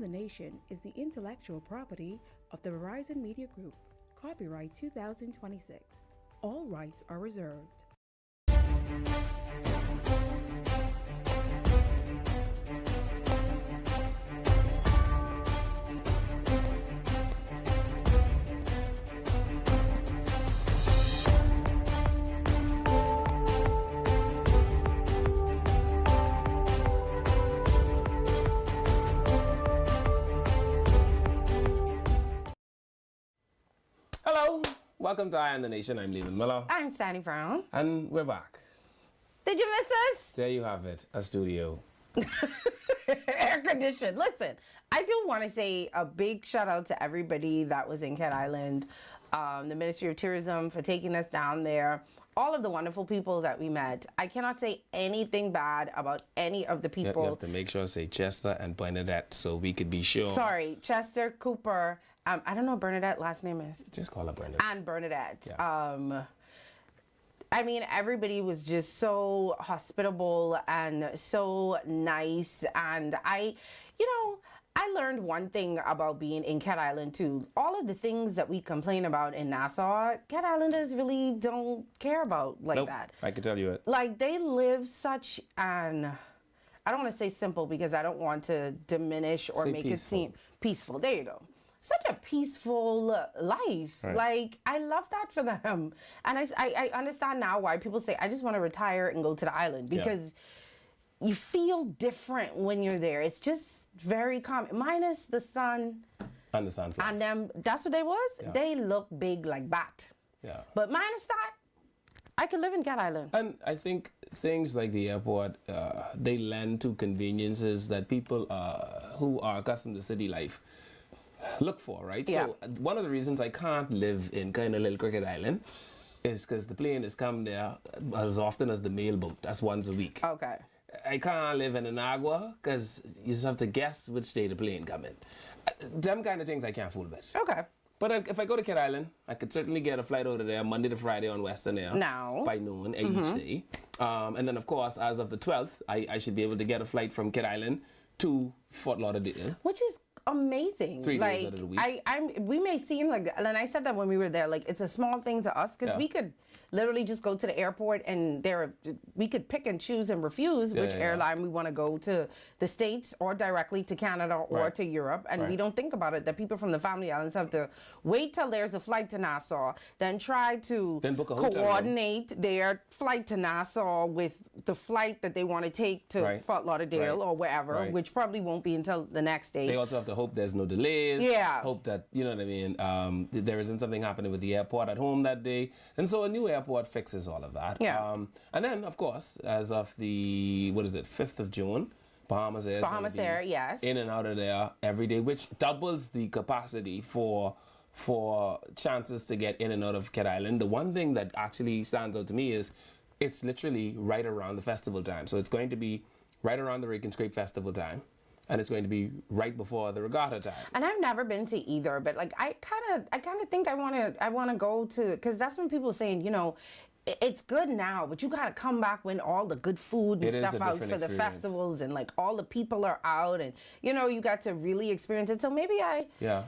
and the Nation is the intellectual property of the Verizon Media Group. Copyright 2026. All rights are reserved. Hello, welcome to Eye on the Nation. I'm Leland Miller. I'm Sandy Brown. And we're back. Did you miss us? There you have it, a studio. Air conditioned. Listen, I do want to say a big shout out to everybody that was in Cat Island, the Ministry of Tourism for taking us down there, all of the wonderful people that we met. I cannot say anything bad about any of the people. You have to make sure to say Chester and Bernadette so we could be sure. Sorry, Chester, Cooper. I don't know what Bernadette last name is. Just call her Bernadette. And Bernadette. Yeah. I mean, everybody was just so hospitable and so nice. And I learned one thing about being in Cat Island too. All of the things that we complain about in Nassau, Cat Islanders really don't care about like that. I can tell you it. Like, they live such an, I don't want to say simple because I don't want to diminish or Say make peaceful. it seem peaceful. There you go. Such a peaceful life. Right. Like, I love that for them. And I understand now why people say, I just want to retire and go to the island, because you feel different when you're there. It's just very calm, minus the sun. And the sunflowers. And them, that's what they was. Yeah. They look big like bat. Yeah. But minus that, I could live in Cat Island. And I think things like the airport, they lend to conveniences that people who are accustomed to city life look for, right? Yeah. So one of the reasons I can't live in kind of Little Cricket Island is because the plane is come there as often as the mail boat. That's once a week. Okay. I can't live in Anagua because you just have to guess which day the plane come in. Them kind of things I can't fool with. Okay. But if I go to Cat Island, I could certainly get a flight out of there Monday to Friday on Western Air. Now. By noon each day. And then, of course, as of the 12th, I should be able to get a flight from Cat Island to Fort Lauderdale. Which is amazing. 3 days like, out of the week. we may seem like, and I said that when we were there, like, it's a small thing to us because we could literally just go to the airport and we could pick and choose and refuse which airline we want to go to, the States or directly to Canada or to Europe. And we don't think about it that people from the family islands have to wait till there's a flight to Nassau, then try to book a hotel coordinate their flight to Nassau with the flight that they want to take to Fort Lauderdale or wherever, which probably won't be until the next day. They also have to hope there's no delays. Yeah. Hope that, you know what I mean, there isn't something happening with the airport at home that day. And so a new airport fixes all of that. Yeah. And then, of course, as of the, 5th of June, Bahamas Air is Bahamas gonna be Air, yes. in and out of there every day, which doubles the capacity for chances to get in and out of Cat Island. The one thing that actually stands out to me is it's literally right around the festival time. So it's going to be right around the Rake and Scrape festival time. And it's going to be right before the regatta time. And I've never been to either, but like I kind of think I want to go to, because that's when people are saying, you know, it's good now, but you got to come back when all the good food and stuff out for the festivals and like all the people are out and, you know, you got to really experience it. So maybe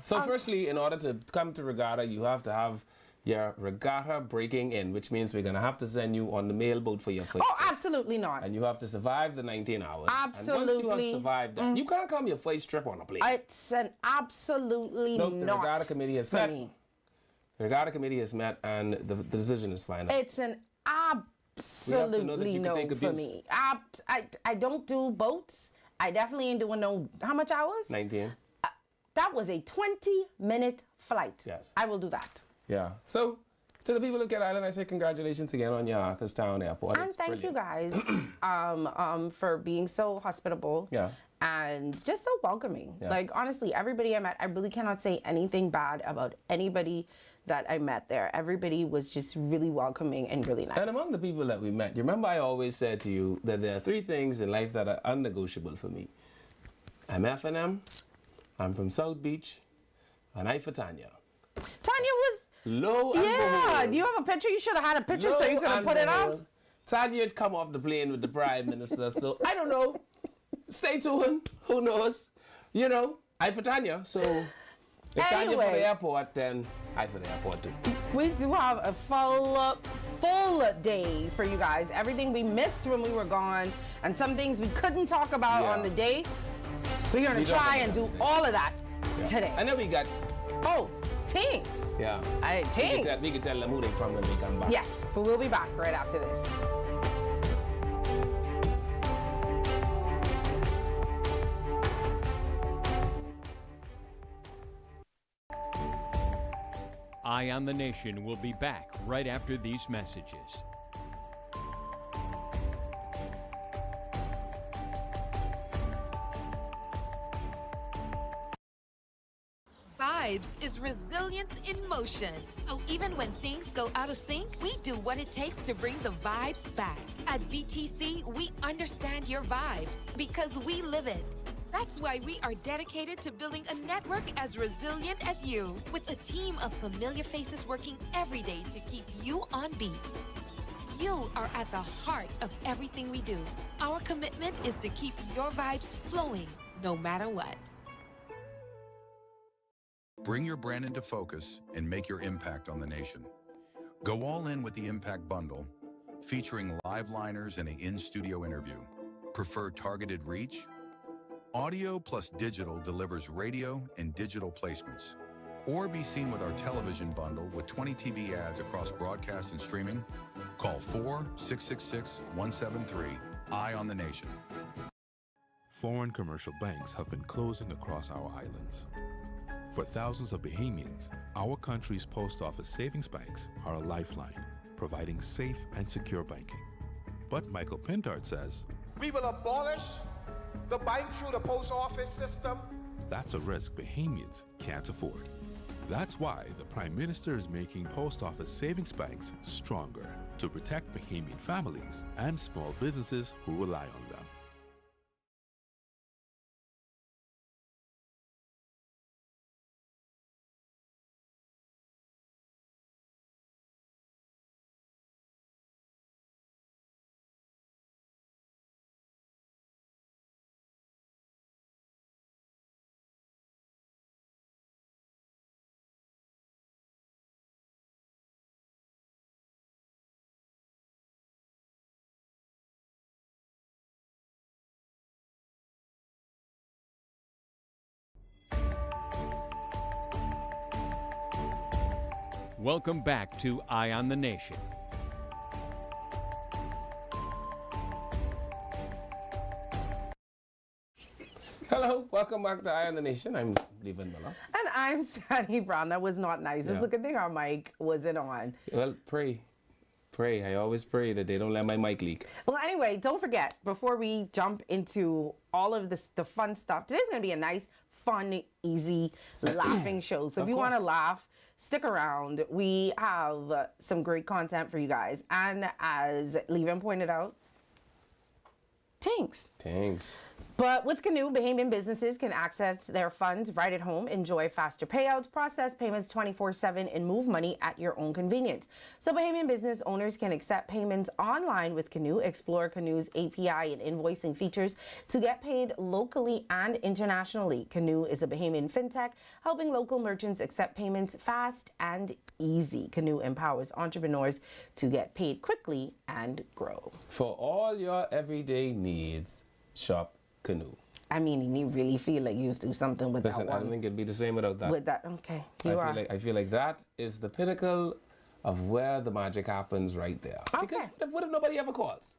So firstly, in order to come to regatta, you have to have your regatta breaking in, which means we're going to have to send you on the mail boat for your first Oh, trip. absolutely not. And you have to survive the 19 hours. Absolutely. And once you have survived that, you can't come your first trip on a plane. It's an absolutely Nope, the not regatta committee has for met. me. The regatta committee has met, and the decision is final. It's an absolutely no for me. I don't do boats. I definitely ain't doing no, how much hours? 19. That was a 20-minute flight. Yes. I will do that. Yeah. So, to the people of Cat Island, I say congratulations again on your Arthurstown Airport. And It's thank you brilliant. guys for being so hospitable. Yeah. And just so welcoming. Yeah. Like, honestly, everybody I met, I really cannot say anything bad about anybody that I met there. Everybody was just really welcoming and really nice. And among the people that we met, you remember I always said to you that there are 3 things in life that are unnegotiable for me. I'm F&M, I'm from South Beach, and I for Tanya. Tanya was... Lo and Yeah, behold. do you have a picture? You should have had a picture so you could have and put it up. behold, Tanya had come off the plane with the Prime Minister, so I don't know. Stay tuned. Who knows? You know, I for Tanya, so if Tanya for the airport, then I for the airport too. We do have a full day for you guys. Everything we missed when we were gone, and some things we couldn't talk about on the day. We're gonna try and do all of that today. I know we got. Oh, Tinks. Yeah. Tinks. We can tell them who they from when they come back. Yes, but we'll be back right after this. Eye on the Nation will be back right after these messages. Vibes is resilience in motion. So even when things go out of sync, we do what it takes to bring the vibes back. At BTC, we understand your vibes because we live it. That's why we are dedicated to building a network as resilient as you, with a team of familiar faces working every day to keep you on beat. You are at the heart of everything we do. Our commitment is to keep your vibes flowing, no matter what. Bring your brand into focus and make your impact on the nation. Go all in with the Impact Bundle, featuring live liners and an in-studio interview. Prefer targeted reach? Audio plus digital delivers radio and digital placements. Or be seen with our television bundle with 20 TV ads across broadcast and streaming. Call 4-666-173. Eye on the Nation. Foreign commercial banks have been closing across our islands. For thousands of Bahamians, our country's post office savings banks are a lifeline, providing safe and secure banking. But Michael Pintard says, we will abolish the bank through the post office system. That's a risk Bahamians can't afford. That's why the Prime Minister is making post office savings banks stronger to protect Bahamian families and small businesses who rely on them. Welcome back to Eye on the Nation. Hello, welcome back to Eye on the Nation. I'm Levan Miller. And I'm Sandy Brown. That was not nice. It's a good thing our mic wasn't on. Well, pray. I always pray that they don't let my mic leak. Well, anyway, don't forget, before we jump into all of this, the fun stuff, today's going to be a nice, fun, easy, laughing show. So if you want to laugh, stick around. We have some great content for you guys. And as Levan pointed out, Tinks. But with Canoe, Bahamian businesses can access their funds right at home, enjoy faster payouts, process payments 24/7, and move money at your own convenience. So Bahamian business owners can accept payments online with Canoe, explore Canoe's API and invoicing features to get paid locally and internationally. Canoe is a Bahamian fintech, helping local merchants accept payments fast and easy. Canoe empowers entrepreneurs to get paid quickly and grow. For all your everyday needs, shop Canoe. I mean, you really feel like you used to do something with that one. I don't think it'd be the same without that. With that, okay. I feel like that is the pinnacle of where the magic happens right there. Okay. Because what if nobody ever calls?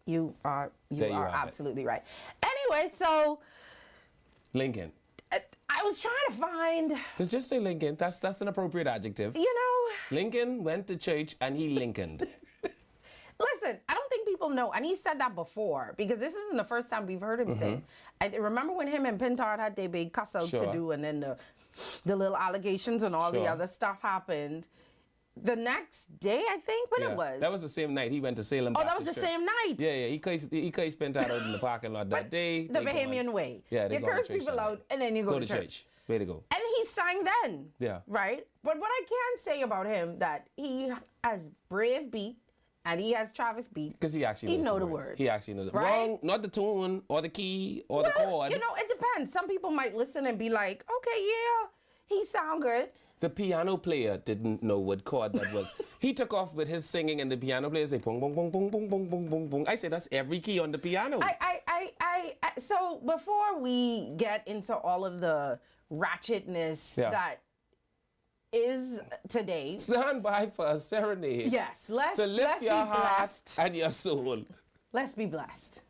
You are absolutely right. Anyway, so Lincoln. I was trying to find. Just say Lincoln. That's an appropriate adjective. You know, Lincoln went to church and he Lincolned. Listen, I don't think people know, and he said that before, because this isn't the first time we've heard him say. I remember when him and Pintard had their big cuss out to do, and then the little allegations and all the other stuff happened. The next day, I think, when it was. That was the same night. He went to Salem Baptist that was the Church. same night. Yeah. He cursed Pintard out in the parking lot that day. The Bahamian way. Yeah, you curse people out, and then you go to church. Way to go. And he sang then. Yeah. Right? But what I can say about him, that he has brave beat, and he has Travis beat. Because he actually knows know the the words. words. He actually knows it. Right? Wrong, not the tune or the key or the chord. You know, it depends. Some people might listen and be like, okay, yeah, he sound good. The piano player didn't know what chord that was. He took off with his singing, and the piano player say, "Boom, boom, boom, boom, boom, boom, boom, boom, boom." I said, that's every key on the piano. So before we get into all of the ratchetness that is today, Stand by for a serenade. yes, let's To lift let's your be heart blessed. and your soul. Let's be blessed.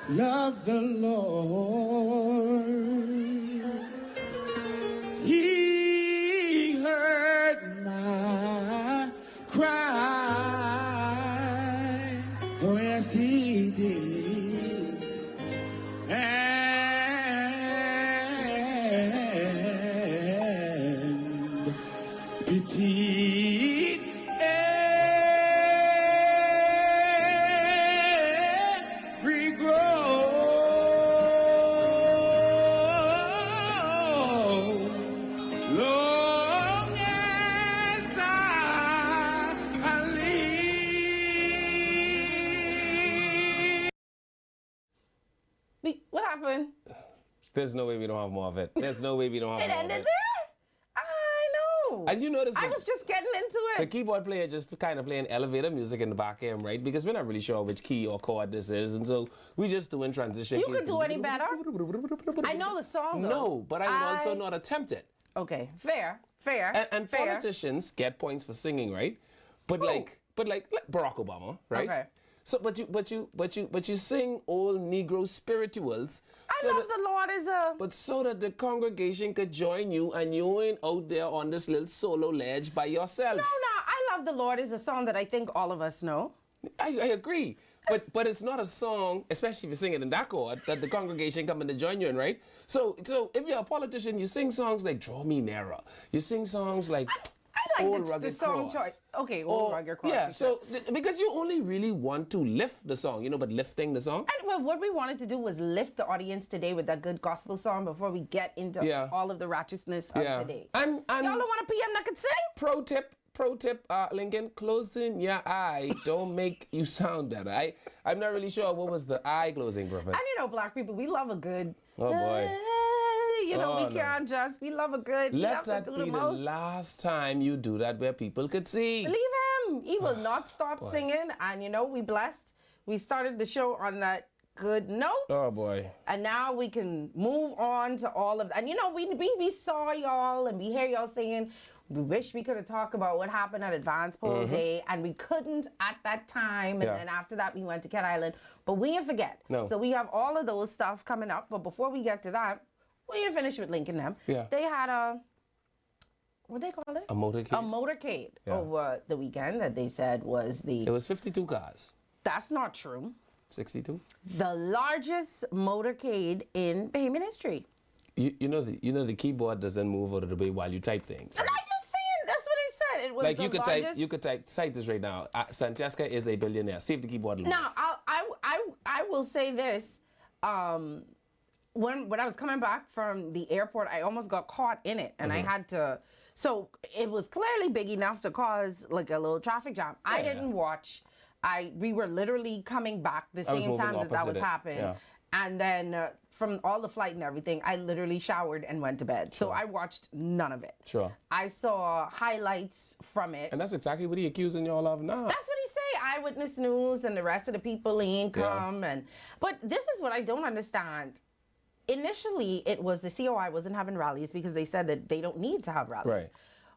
Love the Lord. He heard my cry. Oh, yes, he did. And pitied every groan. Long as I live. What happened? There's no way we don't have more of it. There's no way we don't have It more ended of it. there? I know. And you notice I was just getting into the it. keyboard player just kind of playing elevator music in the back of him, right? Because we're not really sure which key or chord this is, and so we just doing transition. You could do any better. I know the song, though. No, but I would also not attempt it. Okay, fair. And fair. politicians get points for singing, right? But like Barack Obama, right? Okay. So, but you sing old Negro spirituals. I love the Lord is a. But so that the congregation could join you, and you ain't out there on this little solo ledge by yourself. No, I love the Lord is a song that I think all of us know. I agree. But it's not a song, especially if you sing it in that chord, that the congregation coming to join you in, right? So if you're a politician, you sing songs like Draw Me Nearer. You sing songs like I Old like the Rugged song Cross. choice. Okay, Old Rugged Cross. Yeah, you so because you only really want to lift the song, but lifting the song. And well, what we wanted to do was lift the audience today with that good gospel song before we get into all of the righteousness of today. And y'all don't want a PM that could sing? Pro tip, Lincoln, closing your eye don't make you sound better. I'm not really sure what was the eye closing purpose. And black people, we love a good. Oh boy. We can't just. We love a good. Let that be the last time you do that where people could see. Leave him. He will not stop singing. And we blessed. We started the show on that good note. Oh boy. And now we can move on to all of that. And we saw y'all and we hear y'all singing. We wish we could have talked about what happened at Advanced Poll Day, and we couldn't at that time. And then after that, we went to Cat Island. But we didn't forget. No. So we have all of those stuff coming up. But before we get to that, we didn't finish with Lincoln them. Yeah. They had a, what they call it? A motorcade. A motorcade over the weekend that they said was the. It was 52 cars. That's not true. 62. The largest motorcade in Bahamian history. You know the keyboard doesn't move out of the way while you type things. And I'm just saying, that's what I said. It was Like the you could type cite this right now. Francesca is a billionaire. See if the keyboard will move. Now, I will say this. When I was coming back from the airport, I almost got caught in it, and I had to. So it was clearly big enough to cause like a little traffic jam. I didn't watch. We were literally coming back the same time that was happening, and then from all the flight and everything, I literally showered and went to bed. So I watched none of it. Sure. I saw highlights from it. And that's exactly what he accusing y'all of now. That's what he say. Eyewitness News and the rest of the people ain't come. But this is what I don't understand. Initially, it was the COI wasn't having rallies because they said that they don't need to have rallies. Right.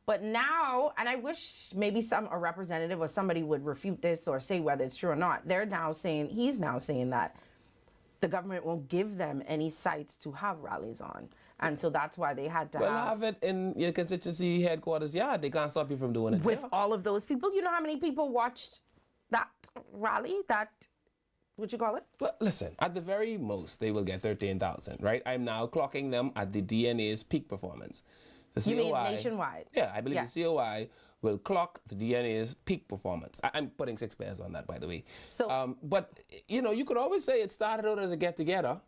But now, and I wish maybe a representative or somebody would refute this or say whether it's true or not. He's now saying that the government won't give them any sites to have rallies on. And so that's why they had to have it in your constituency headquarters. Yeah, they can't stop you from doing it. With all of those people. You know how many people watched that rally? What you call it? Well, listen, at the very most, they will get 13,000, right? I'm now clocking them at the DNA's peak performance. The COI, you mean nationwide? Yeah, I believe the COI will clock the DNA's peak performance. I'm putting 6 pairs on that, by the way. So, but, you could always say it started out as a get-together.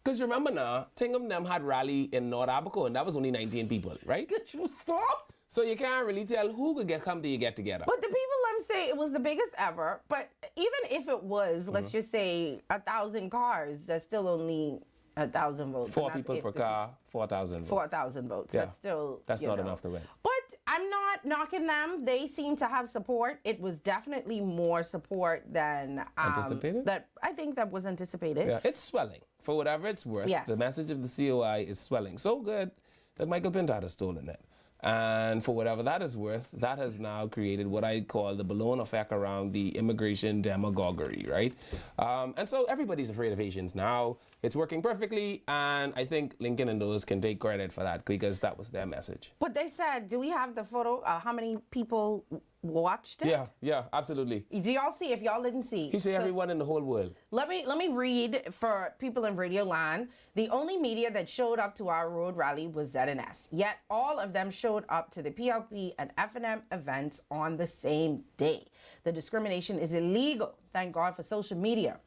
Because remember now, Tingham them had rally in North Abaco, and that was only 19 people, right? Could you stop? So you can't really tell who could come to your get-together. But the people them say it was the biggest ever, but even if it was, let's just say 1,000 cars, that's still only 1,000 votes. 4 people per car, 4,000 votes. 4,000 votes. Yeah. That's still. That's not enough to win. But I'm not knocking them. They seem to have support. It was definitely more support than Anticipated? That I think that was anticipated. Yeah, it's swelling. For whatever it's worth, Yes. the message of the COI is swelling so good that Michael Pinto has stolen it. And for whatever that is worth, that has now created what I call the balloon effect around the immigration demagoguery, right? And so everybody's afraid of Asians now. It's working perfectly, and I think Lincoln and those can take credit for that because that was their message. But they said, do we have the photo? How many people watched it? Yeah, absolutely. Do y'all see? If y'all didn't see, He said everyone in the whole world. Let me read for people in Radio Land. The only media that showed up to our road rally was ZNS. Yet all of them showed up to the PLP and FNM events on the same day. The discrimination is illegal. Thank God for social media.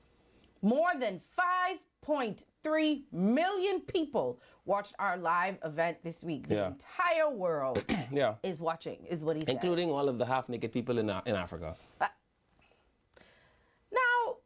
More than 5.3 million people watched our live event this week. The entire world is watching, is what he said. Including all of the half-naked people in Africa. Now,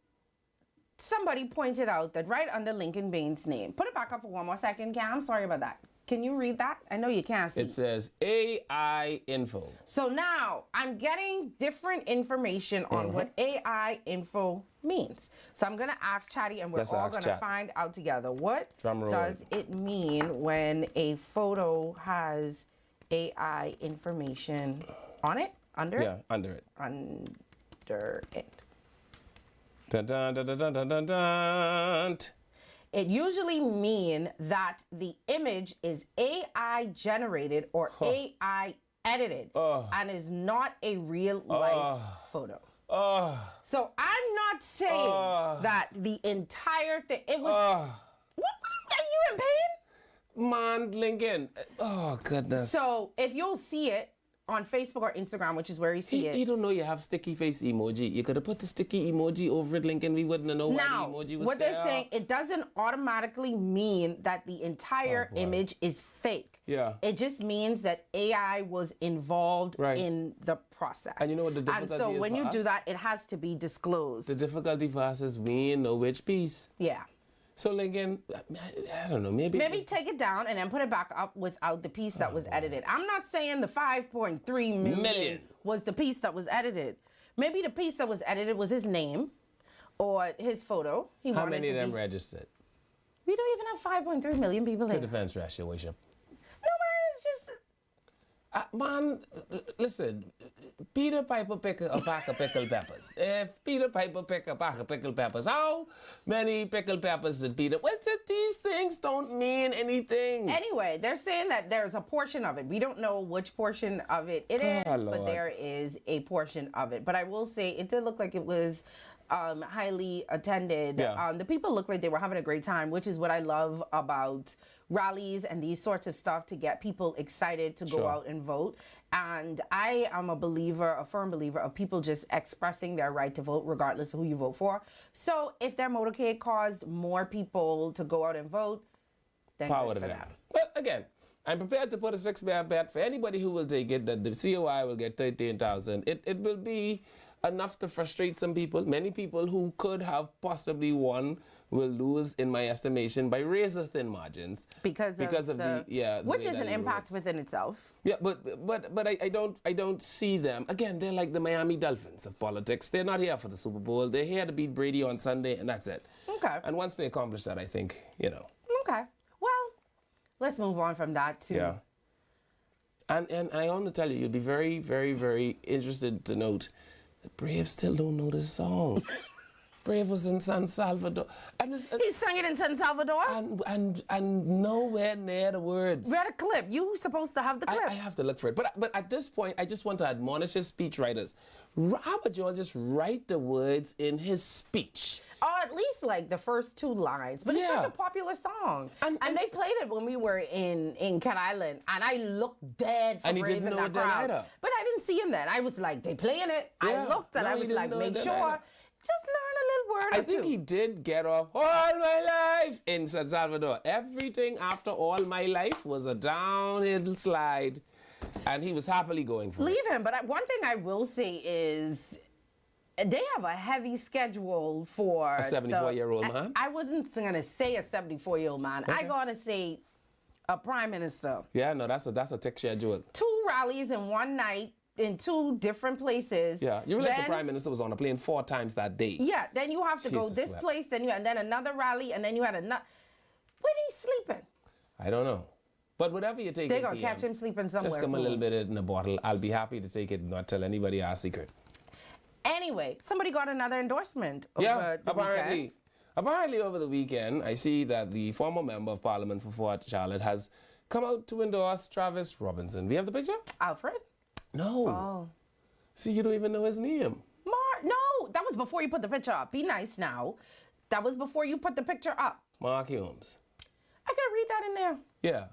somebody pointed out that right under Lincoln Baines' name, put it back up for one more second, Cam. Sorry about that. Can you read that? I know you can't see. It says AI info. So now I'm getting different information on what AI info means. So I'm going to ask Chatty, and we're all going to find out together. What does it mean when a photo has AI information on it? Under it? Yeah, under it. Under it. Dun, dun, dun, dun, dun, dun, dun, dun. It usually means that the image is AI generated or AI edited and is not a real life photo. So I'm not saying that the entire thing, it was, what, are you in pain? Man, Lincoln. Oh, goodness. So if you'll see it on Facebook or Instagram, which is where you see it. You don't know you have sticky face emoji. You could have put the sticky emoji over it, Lincoln. We wouldn't have known why the emoji was what there. they're saying, it doesn't automatically mean that the entire image is fake. Yeah. It just means that AI was involved in the process. And you know what the difficulty is And so when you for do us? that, it has to be disclosed. The difficulty for us is we know which piece. Yeah. So, Lincoln, I don't know, maybe take it down and then put it back up without the piece that was edited. I'm not saying the 5.3 million was the piece that was edited. Maybe the piece that was edited was his name or his photo. How many of them registered? We don't even have 5.3 million people The here. defense ratio, Worship. No, but it's just... Man, listen, Peter Piper pick a pack of pickled peppers. If Peter Piper pick a pack of pickled peppers, how many pickled peppers did Peter? What's it? These things don't mean anything. Anyway, they're saying that there's a portion of it. We don't know which portion of it it is, but there is a portion of it. But I will say it did look like it was highly attended. Yeah. The people looked like they were having a great time, which is what I love about rallies and these sorts of stuff, to get people excited to go out and vote. And I am a firm believer of people just expressing their right to vote regardless of who you vote for. So if their motorcade caused more people to go out and vote, then Power good to for them. them. But again, I'm prepared to put a 6-man bet for anybody who will take it that the COI will get 13,000. It will be enough to frustrate some people. Many people who could have possibly won will lose, in my estimation, by razor-thin margins Because of the which is an impact within itself. Yeah, but I don't see them. Again, they're like the Miami Dolphins of politics. They're not here for the Super Bowl. They're here to beat Brady on Sunday, and that's it. Okay. And once they accomplish that, I think, Okay. Well, let's move on from that too. Yeah. And I want to tell you, you'd be very, very, very interested to note that Brave still don't know this song. Brave was in San Salvador. He sang it in San Salvador? And nowhere near the words. We had a clip. You supposed to have the clip. I have to look for it. But at this point, I just want to admonish his speechwriters. How about you all just write the words in his speech? Or at least like the first 2 lines. But it's such a popular song. And they played it when we were in Cat Island. And I looked dead for And he Brave didn't in know that it then crowd. either. But I didn't see him then. I was like, they playing it. Yeah. I looked and No, I he was didn't like, know it make then sure. either. Just learn a little word I or think two. he did get off all my life in San Salvador. Everything after all my life was a downhill slide. And he was happily going for it. Leave him. But one thing I will say is they have a heavy schedule for A 74-year-old man? I wasn't going to say a 74-year-old man. I got to say a prime minister. Yeah, no, that's a thick schedule. 2 rallies in one night in 2 different places. Yeah, you realize the Then- prime minister was on a plane 4 times that day. Yeah, then you have to go Jesus this wept. place, and then another rally, and then you had another. When he's sleeping, I don't know. But whatever you take they're in gonna PM, catch him sleeping somewhere. just come a soon. little bit in a bottle. I'll be happy to take it and not tell anybody our secret. Anyway, somebody got another endorsement over Yeah, the apparently. weekend. Apparently over the weekend, I see that the former member of parliament for Fort Charlotte has come out to endorse Travis Robinson. We have the picture? Alfred? No. Oh. See, you don't even know his name. No, that was before you put the picture up. Be nice now. That was before you put the picture up. Mark Holmes. I gotta read that in there. Yeah.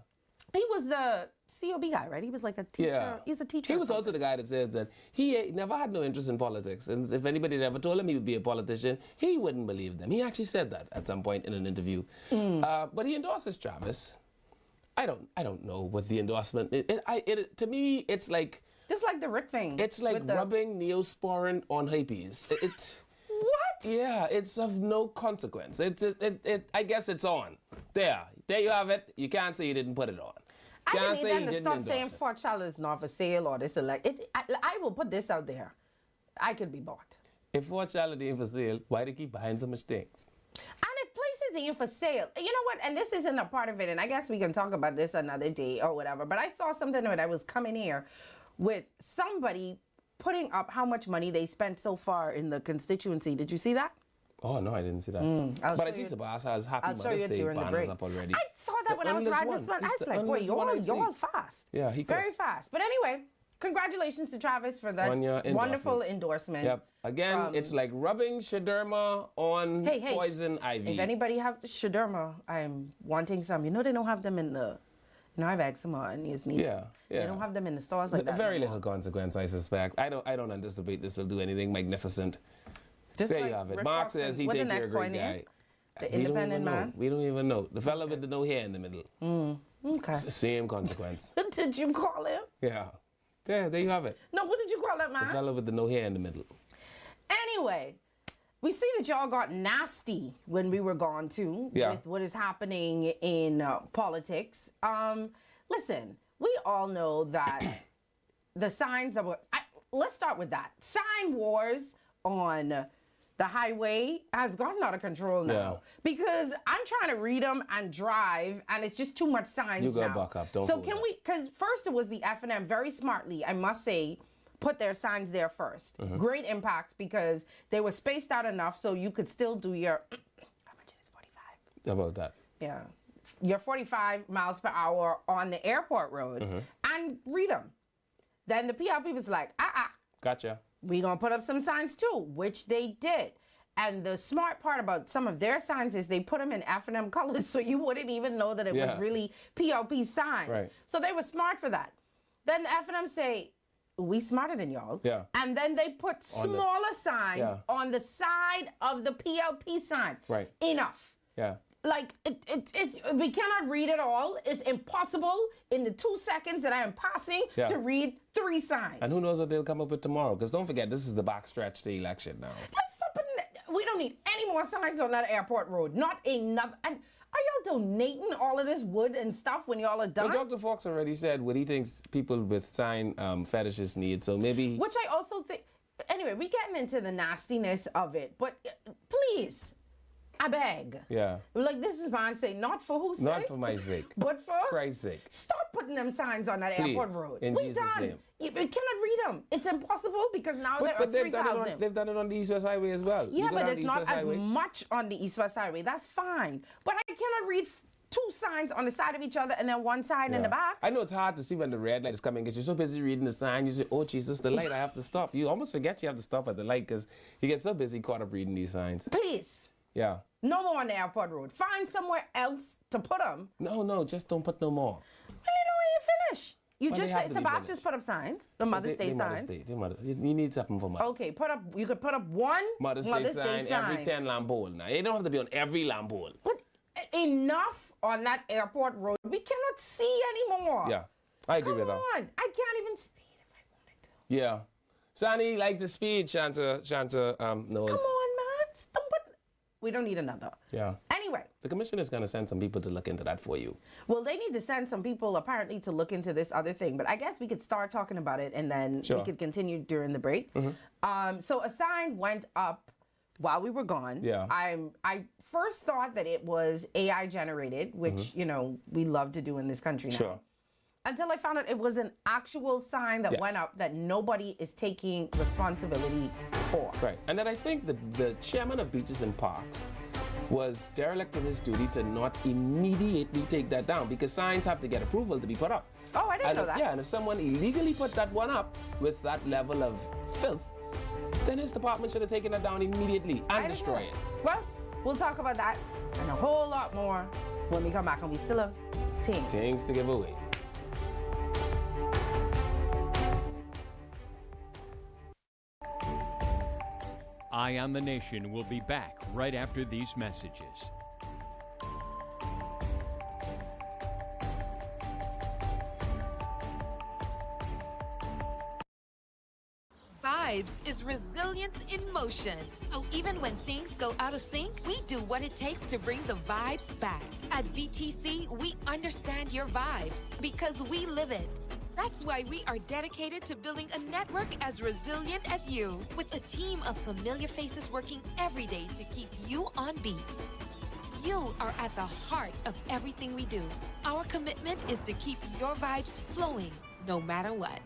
He was the COB guy, right? He was like a teacher. Yeah. He was a teacher. He or was also something. the guy that said that he never had no interest in politics. And if anybody had ever told him he would be a politician, he wouldn't believe them. He actually said that at some point in an interview. But he endorses Travis. I don't know what the endorsement. To me, it's like Just like the Rick thing. it's like with the- rubbing Neosporin on hippies. What? Yeah, it's of no consequence. I guess it's on. There you have it. You can't say you didn't put it on. I Can't need say them you to didn't stop endorse saying it. Fort Charlotte is not for sale or this elect. I will put this out there. I could be bought. If Fort Charlotte ain't for sale, why they keep buying so much things? And if places ain't for sale, you know what? And this isn't a part of it, and I guess we can talk about this another day or whatever. But I saw something when I was coming here with somebody putting up how much money they spent so far in the constituency. Did you see that? Oh no, I didn't see that. I'll But I show see you- Sabas has Happy I'll show Mother's you Day during the banners break. up already. I saw that when I was endless riding one. this one. I It's was the like, boy, endless one I see. y'all fast. Yeah, he very could. fast. But anyway, congratulations to Travis for that On your wonderful endorsement. Yep. Again, it's like rubbing Shaderma on Hey, poison ivy. If anybody have Shaderma, I'm wanting some. You know they don't have them in the. No, I've asked some and you need. Yeah, yeah. They don't have them in the stores like that. Very no more. little consequence, I suspect. I don't anticipate this will do anything magnificent. Just There like you have it. Rick Mark Ross says he with the thinks you're a next great point in, guy. The We don't independent even know. man. We don't even know. The fella with the no hair in the middle. Okay. Same consequence. Did you call him? Yeah. There you have it. No, what did you call that The man? fella with the no hair in the middle. Anyway, we see that y'all got nasty when we were gone too Yeah. with what is happening in politics. Listen, we all know that the signs of let's start with that. Sign wars on the highway has gotten out of control now Yeah. because I'm trying to read them and drive, and it's just too much signs You gotta now. buck up. Don't So fool can that. we? Because first it was the F&M very smartly, I must say, put their signs there 1st. Mm-hmm. Great impact because they were spaced out enough so you could still do your. How much it is 45? How about that? Yeah, your 45 miles per hour on the airport road Mm-hmm. and read them. Then the PLP was like, Gotcha. we gonna put up some signs too, which they did. And the smart part about some of their signs is they put them in F&M colors so you wouldn't even know that it was Yeah. really PLP signs. Right. So they were smart for that. Then the F&M say, we smarter than y'all. Yeah. And then they put smaller signs Yeah. on the side of the PLP sign. Right. Enough. Yeah. Like, it's we cannot read it all. It's impossible in the 2 seconds that I am passing Yeah. to read 3 signs. And who knows what they'll come up with tomorrow? Because don't forget, this is the backstretch to the election now. Let's stop putting we don't need any more signs on that airport road. Not enough. And are y'all donating all of this wood and stuff when y'all are done? Well, Dr. Fox already said what he thinks people with sign fetishes need. So maybe. Which I also think. Anyway, we getting into the nastiness of it, but please, I beg. Yeah. Like this is mine say, not for whose sake? Not for my sake. But for Christ's sake. Stop putting them signs on that Please, airport road. in we Jesus' done. name. You cannot read them. It's impossible because now there are But they've 3,000. done it on the East West Highway as well. Yeah, You go but down it's the not East-West as Highway. much on the East-West Highway. That's fine. But I cannot read 2 signs on the side of each other and then 1 sign in the Yeah. back. I know it's hard to see when the red light is coming because you're so busy reading the sign. You say, oh, Jesus, the light, I have to stop. You almost forget you have to stop at the light because you get so busy caught up reading these signs. Please, Yeah. no more on the airport road. Find somewhere else to put them. No, just don't put no more. Well, you know when you finish. You Well, just they have say, to be Sebastian finished. put up signs, the Mother's Day signs. You need something for Mother's Okay, you could put up one Mother's Day sign every 10 lamp pole. Now, it don't have to be on every lamp pole. But enough on that airport road. We cannot see anymore. Yeah. I agree with Come her. on. I can't even speed if I wanted to. Yeah. Sonny like to speed, Shanta Knowles. Come on, man. We don't need another. Yeah. Anyway. The commission is going to send some people to look into that for you. Well, they need to send some people apparently to look into this other thing, but I guess we could start talking about it and then we could continue during the break. So a sign went up while we were gone. Yeah. I first thought that it was AI generated, which, you know, we love to do in this country now. Sure. Until I found out it was an actual sign that went up that nobody is taking responsibility for. Right. And then I think the chairman of Beaches and Parks was derelict in his duty to not immediately take that down because signs have to get approval to be put up. Oh, I didn't know that. Yeah, and if someone illegally put that one up with that level of filth, then his department should have taken it down immediately and destroy it. Well, we'll talk about that and a whole lot more when we come back, and we still have things to give away. Eye on the Nation will be back right after these messages. Vibes is resilience in motion. So even when things go out of sync, we do what it takes to bring the vibes back. At BTC, we understand your vibes because we live it. That's why we are dedicated to building a network as resilient as you, with a team of familiar faces working every day to keep you on beat. You are at the heart of everything we do. Our commitment is to keep your vibes flowing, no matter what.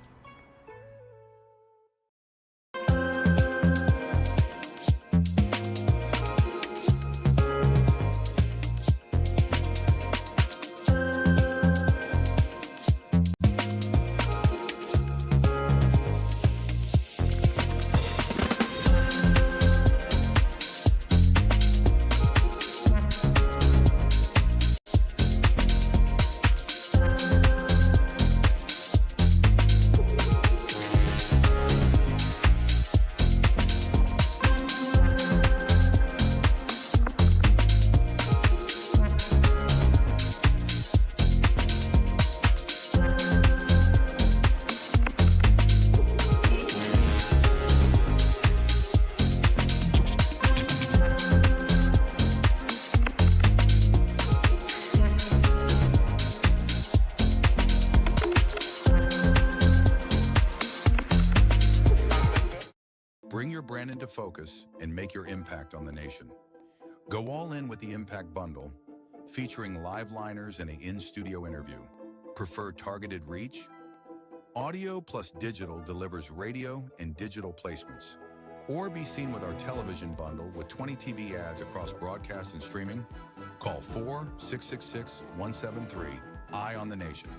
Bring your brand into focus and make your impact on the nation. Go all in with the Impact Bundle, featuring live liners and an in-studio interview. Prefer targeted reach? Audio plus digital delivers radio and digital placements. Or be seen with our television bundle with 20 TV ads across broadcast and streaming. Call 4-666-173, Eye on the Nation.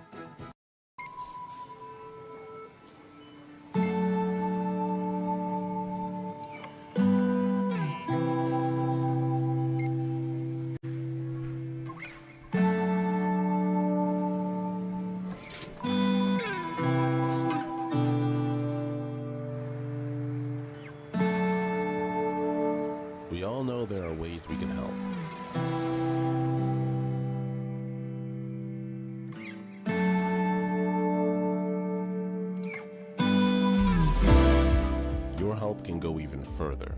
We all know there are ways we can help. Your help can go even further.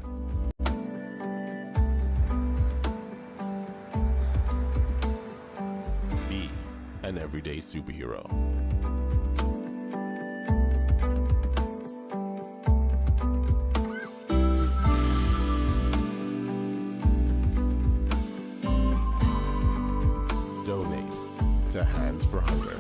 Be an everyday superhero. Donate to Hands for Hunger.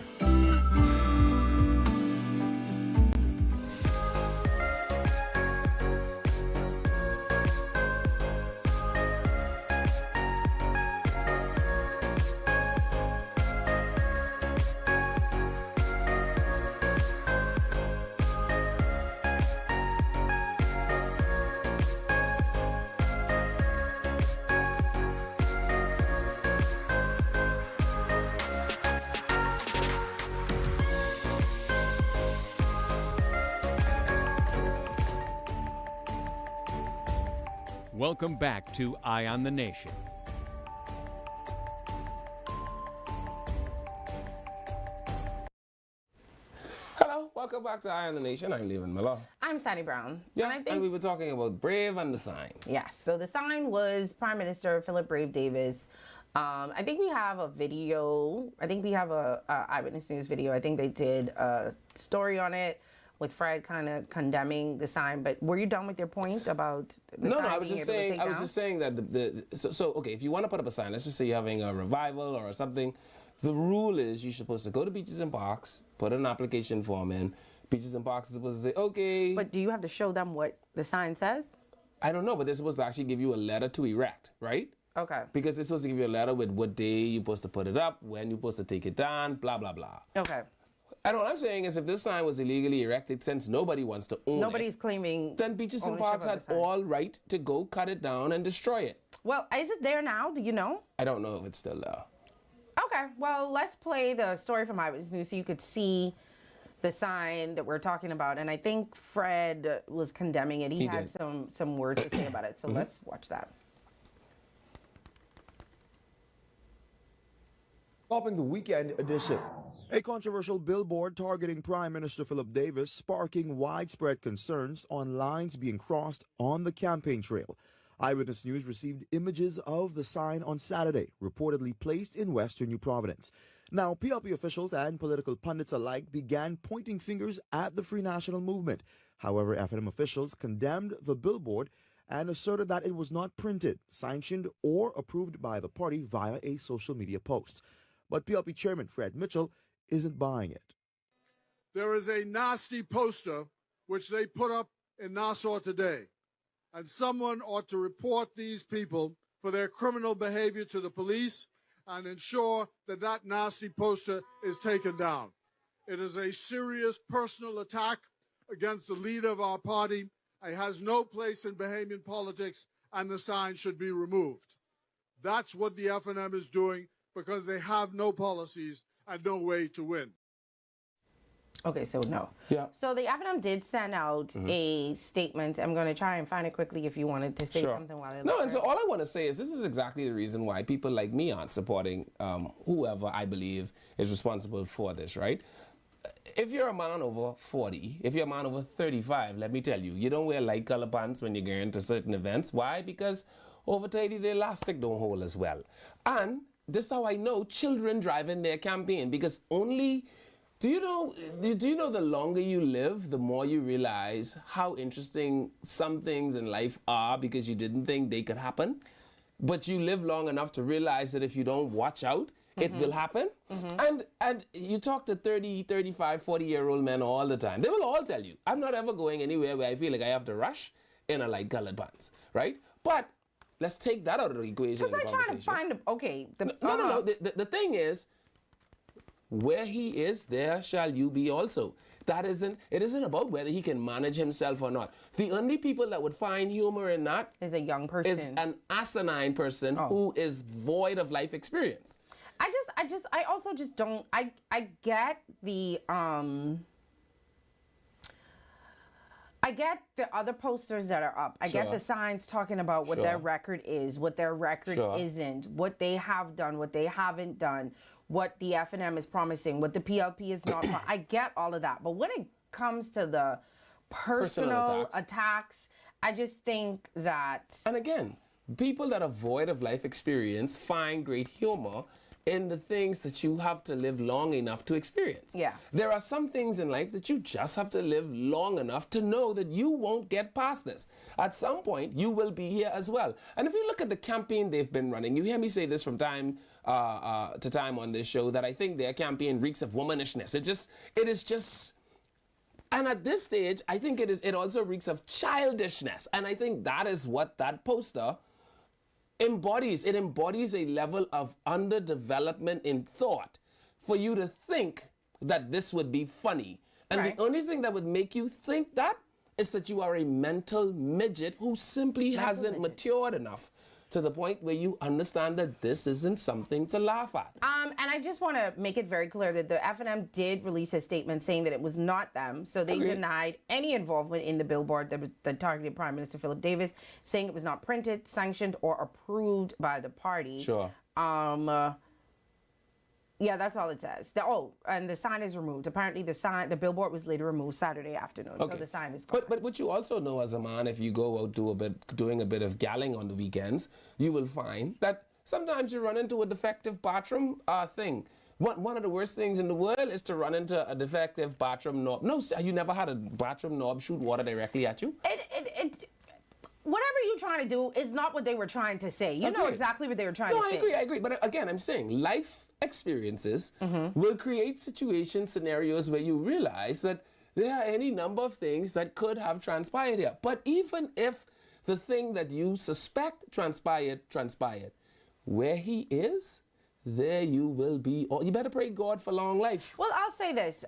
Welcome back to Eye on the Nation. Welcome back to Eye on the Nation. I'm Levan Miller. I'm Sandy Brown. Yeah, and I think and we were talking about Brave and the sign. yes. So the sign was Prime Minister Philip Brave Davis. I think we have a video. I think we have a Eyewitness News video. I think they did a story on it with Fred kind of condemning the sign. But were you done with your point about the No, sign no. I was being just able to saying. take I was down? just saying that so okay. If you want to put up a sign, let's just say you're having a revival or something. The rule is you're supposed to go to Beaches and Parks, put an application form in. Beaches and Parks is supposed to say, okay. But do you have to show them what the sign says? I don't know, but they're supposed to actually give you a letter to erect, right? Okay. Because they're supposed to give you a letter with what day you're supposed to put it up, when you're supposed to take it down, blah, blah, blah. Okay. And what I'm saying is if this sign was illegally erected, since nobody wants to own Nobody's claiming. then Beaches and ownership Parks of had the sign. all right to go cut it down and destroy it. Well, is it there now? Do you know? I don't know if it's still there. Okay. Well, let's play the story from Eyewitness News so you could see the sign that we're talking about. And I think Fred was condemning it. He had did. some words to say about it. So let's watch that. Up in the weekend edition. A controversial billboard targeting Prime Minister Philip Davis sparking widespread concerns on lines being crossed on the campaign trail. Eyewitness News received images of the sign on Saturday, reportedly placed in western New Providence. Now, PLP officials and political pundits alike began pointing fingers at the Free National Movement. However, FNM officials condemned the billboard and asserted that it was not printed, sanctioned, or approved by the party via a social media post. But PLP Chairman Fred Mitchell isn't buying it. There is a nasty poster which they put up in Nassau today, and someone ought to report these people for their criminal behavior to the police and ensure that that nasty poster is taken down. It is a serious personal attack against the leader of our party. It has no place in Bahamian politics, and the sign should be removed. That's what the FNM is doing because they have no policies and no way to win. Okay, so no. Yeah. So the FNM did send out a statement. I'm going to try and find it quickly if you wanted to say something while I No, look and for so it. all I want to say is this is exactly the reason why people like me aren't supporting whoever I believe is responsible for this, right? If you're a man over 40, if you're a man over 35, let me tell you, you don't wear light color pants when you're going to certain events. Why? Because over 30, the elastic don't hold as well. And this is how I know children driving their campaign, because only... Do you know the longer you live, the more you realize how interesting some things in life are because you didn't think they could happen? But you live long enough to realize that if you don't watch out, it will happen. And you talk to 30, 35, 40-year-old men all the time. They will all tell you, I'm not ever going anywhere where I feel like I have to rush in a light-colored pants, right? But let's take that out of the equation. Because I'm trying to find, okay. No. The thing is, where he is, there shall you be also. It isn't about whether he can manage himself or not. The only people that would find humor in that is a young person. Is an asinine person who is void of life experience. I also just don't, I get the, I get the other posters that are up. I get the signs talking about what their record is, what their record isn't, what they have done, what they haven't done, what the FNM is promising, what the PLP is not. I get all of that. But when it comes to the personal attacks, I just think that... And again, people that are void of life experience find great humor in the things that you have to live long enough to experience. Yeah. There are some things in life that you just have to live long enough to know that you won't get past this. At some point, you will be here as well. And if you look at the campaign they've been running, you hear me say this from time to time on this show, that I think their campaign reeks of womanishness. It is just... And at this stage, I think it also reeks of childishness. And I think that is what that poster embodies. It embodies a level of underdevelopment in thought for you to think that this would be funny. And the only thing that would make you think that is that you are a mental midget who simply hasn't matured enough to the point where you understand that this isn't something to laugh at. And I just want to make it very clear that the FNM did release a statement saying that it was not them. So they denied any involvement in the billboard that targeted Prime Minister Philip Davis, saying it was not printed, sanctioned, or approved by the party. Sure. Yeah, that's all it says. And the sign is removed. Apparently, the billboard was later removed Saturday afternoon, so the sign is gone. But what you also know as a man, if you go out doing a bit of galling on the weekends, you will find that sometimes you run into a defective bathroom thing. One of the worst things in the world is to run into a defective bathroom knob. No, you never had a bathroom knob shoot water directly at you? Whatever you're trying to do is not what they were trying to say. You know exactly what they were trying to say. I agree. But again, I'm saying life experiences will create scenarios where you realize that there are any number of things that could have transpired here. But even if the thing that you suspect transpired, where he is, there you will be. You better pray God for long life. Well, I'll say this.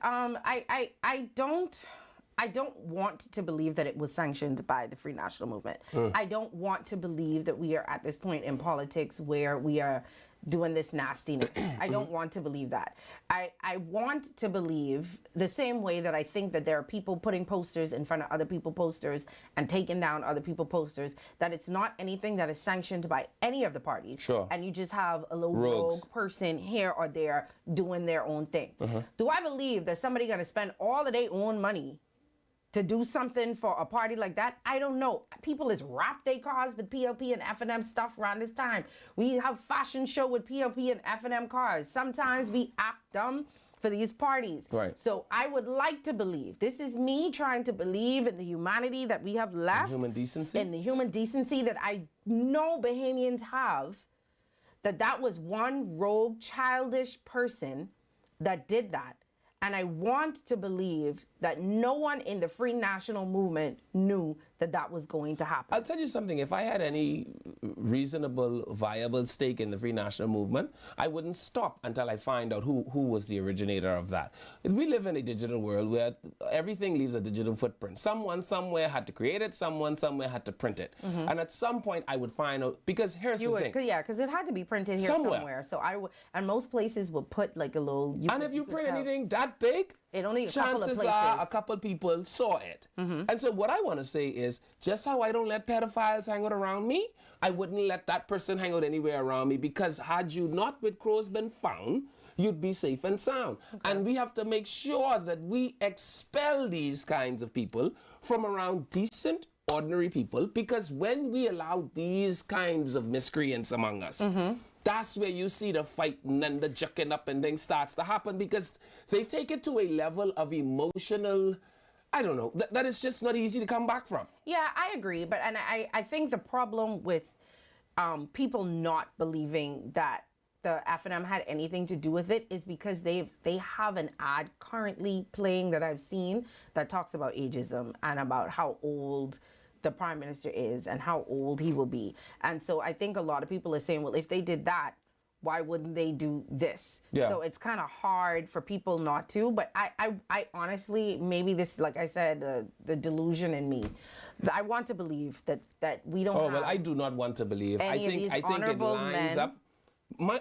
I don't want to believe that it was sanctioned by the Free National Movement. I don't want to believe that we are at this point in politics where we are doing this nastiness. I don't want to believe that. I want to believe the same way that I think that there are people putting posters in front of other people's posters and taking down other people's posters, that it's not anything that is sanctioned by any of the parties. Sure. And you just have a little rogue person here or there doing their own thing. Do I believe that somebody going to spend all of their own money to do something for a party like that? I don't know. People is wrap their cars with PLP and F&M stuff around this time. We have fashion show with PLP and F&M cars. Sometimes we act dumb for these parties. Right. So I would like to believe, this is me trying to believe in the humanity that we have left. Human decency? In the human decency that I know Bahamians have, that was one rogue, childish person that did that. And I want to believe that no one in the Free National Movement knew that was going to happen. I'll tell you something. If I had any reasonable, viable stake in the Free National Movement, I wouldn't stop until I find out who was the originator of that. We live in a digital world where everything leaves a digital footprint. Someone somewhere had to create it. Someone somewhere had to print it. And at some point, I would find out, because here's the thing. Yeah, because it had to be printed here somewhere. So and most places will put like a little... And if you print anything that big, chances are a couple people saw it. And so what I want to say is, just how I don't let pedophiles hang out around me, I wouldn't let that person hang out anywhere around me, because had you not with crows been found, you'd be safe and sound. And we have to make sure that we expel these kinds of people from around decent, ordinary people, because when we allow these kinds of miscreants among us, that's where you see the fighting and the jucking up and things starts to happen, because they take it to a level of emotional, I don't know, that is just not easy to come back from. Yeah, I agree. But I think the problem with people not believing that the F&M had anything to do with it is because they have an ad currently playing that I've seen that talks about ageism and about how old the Prime Minister is and how old he will be. And so I think a lot of people are saying, well, if they did that, why wouldn't they do this? Yeah. So it's kind of hard for people not to. But I honestly, maybe this, like I said, the delusion in me, I want to believe that we don't have... well, I do not want to believe. I think it lines up.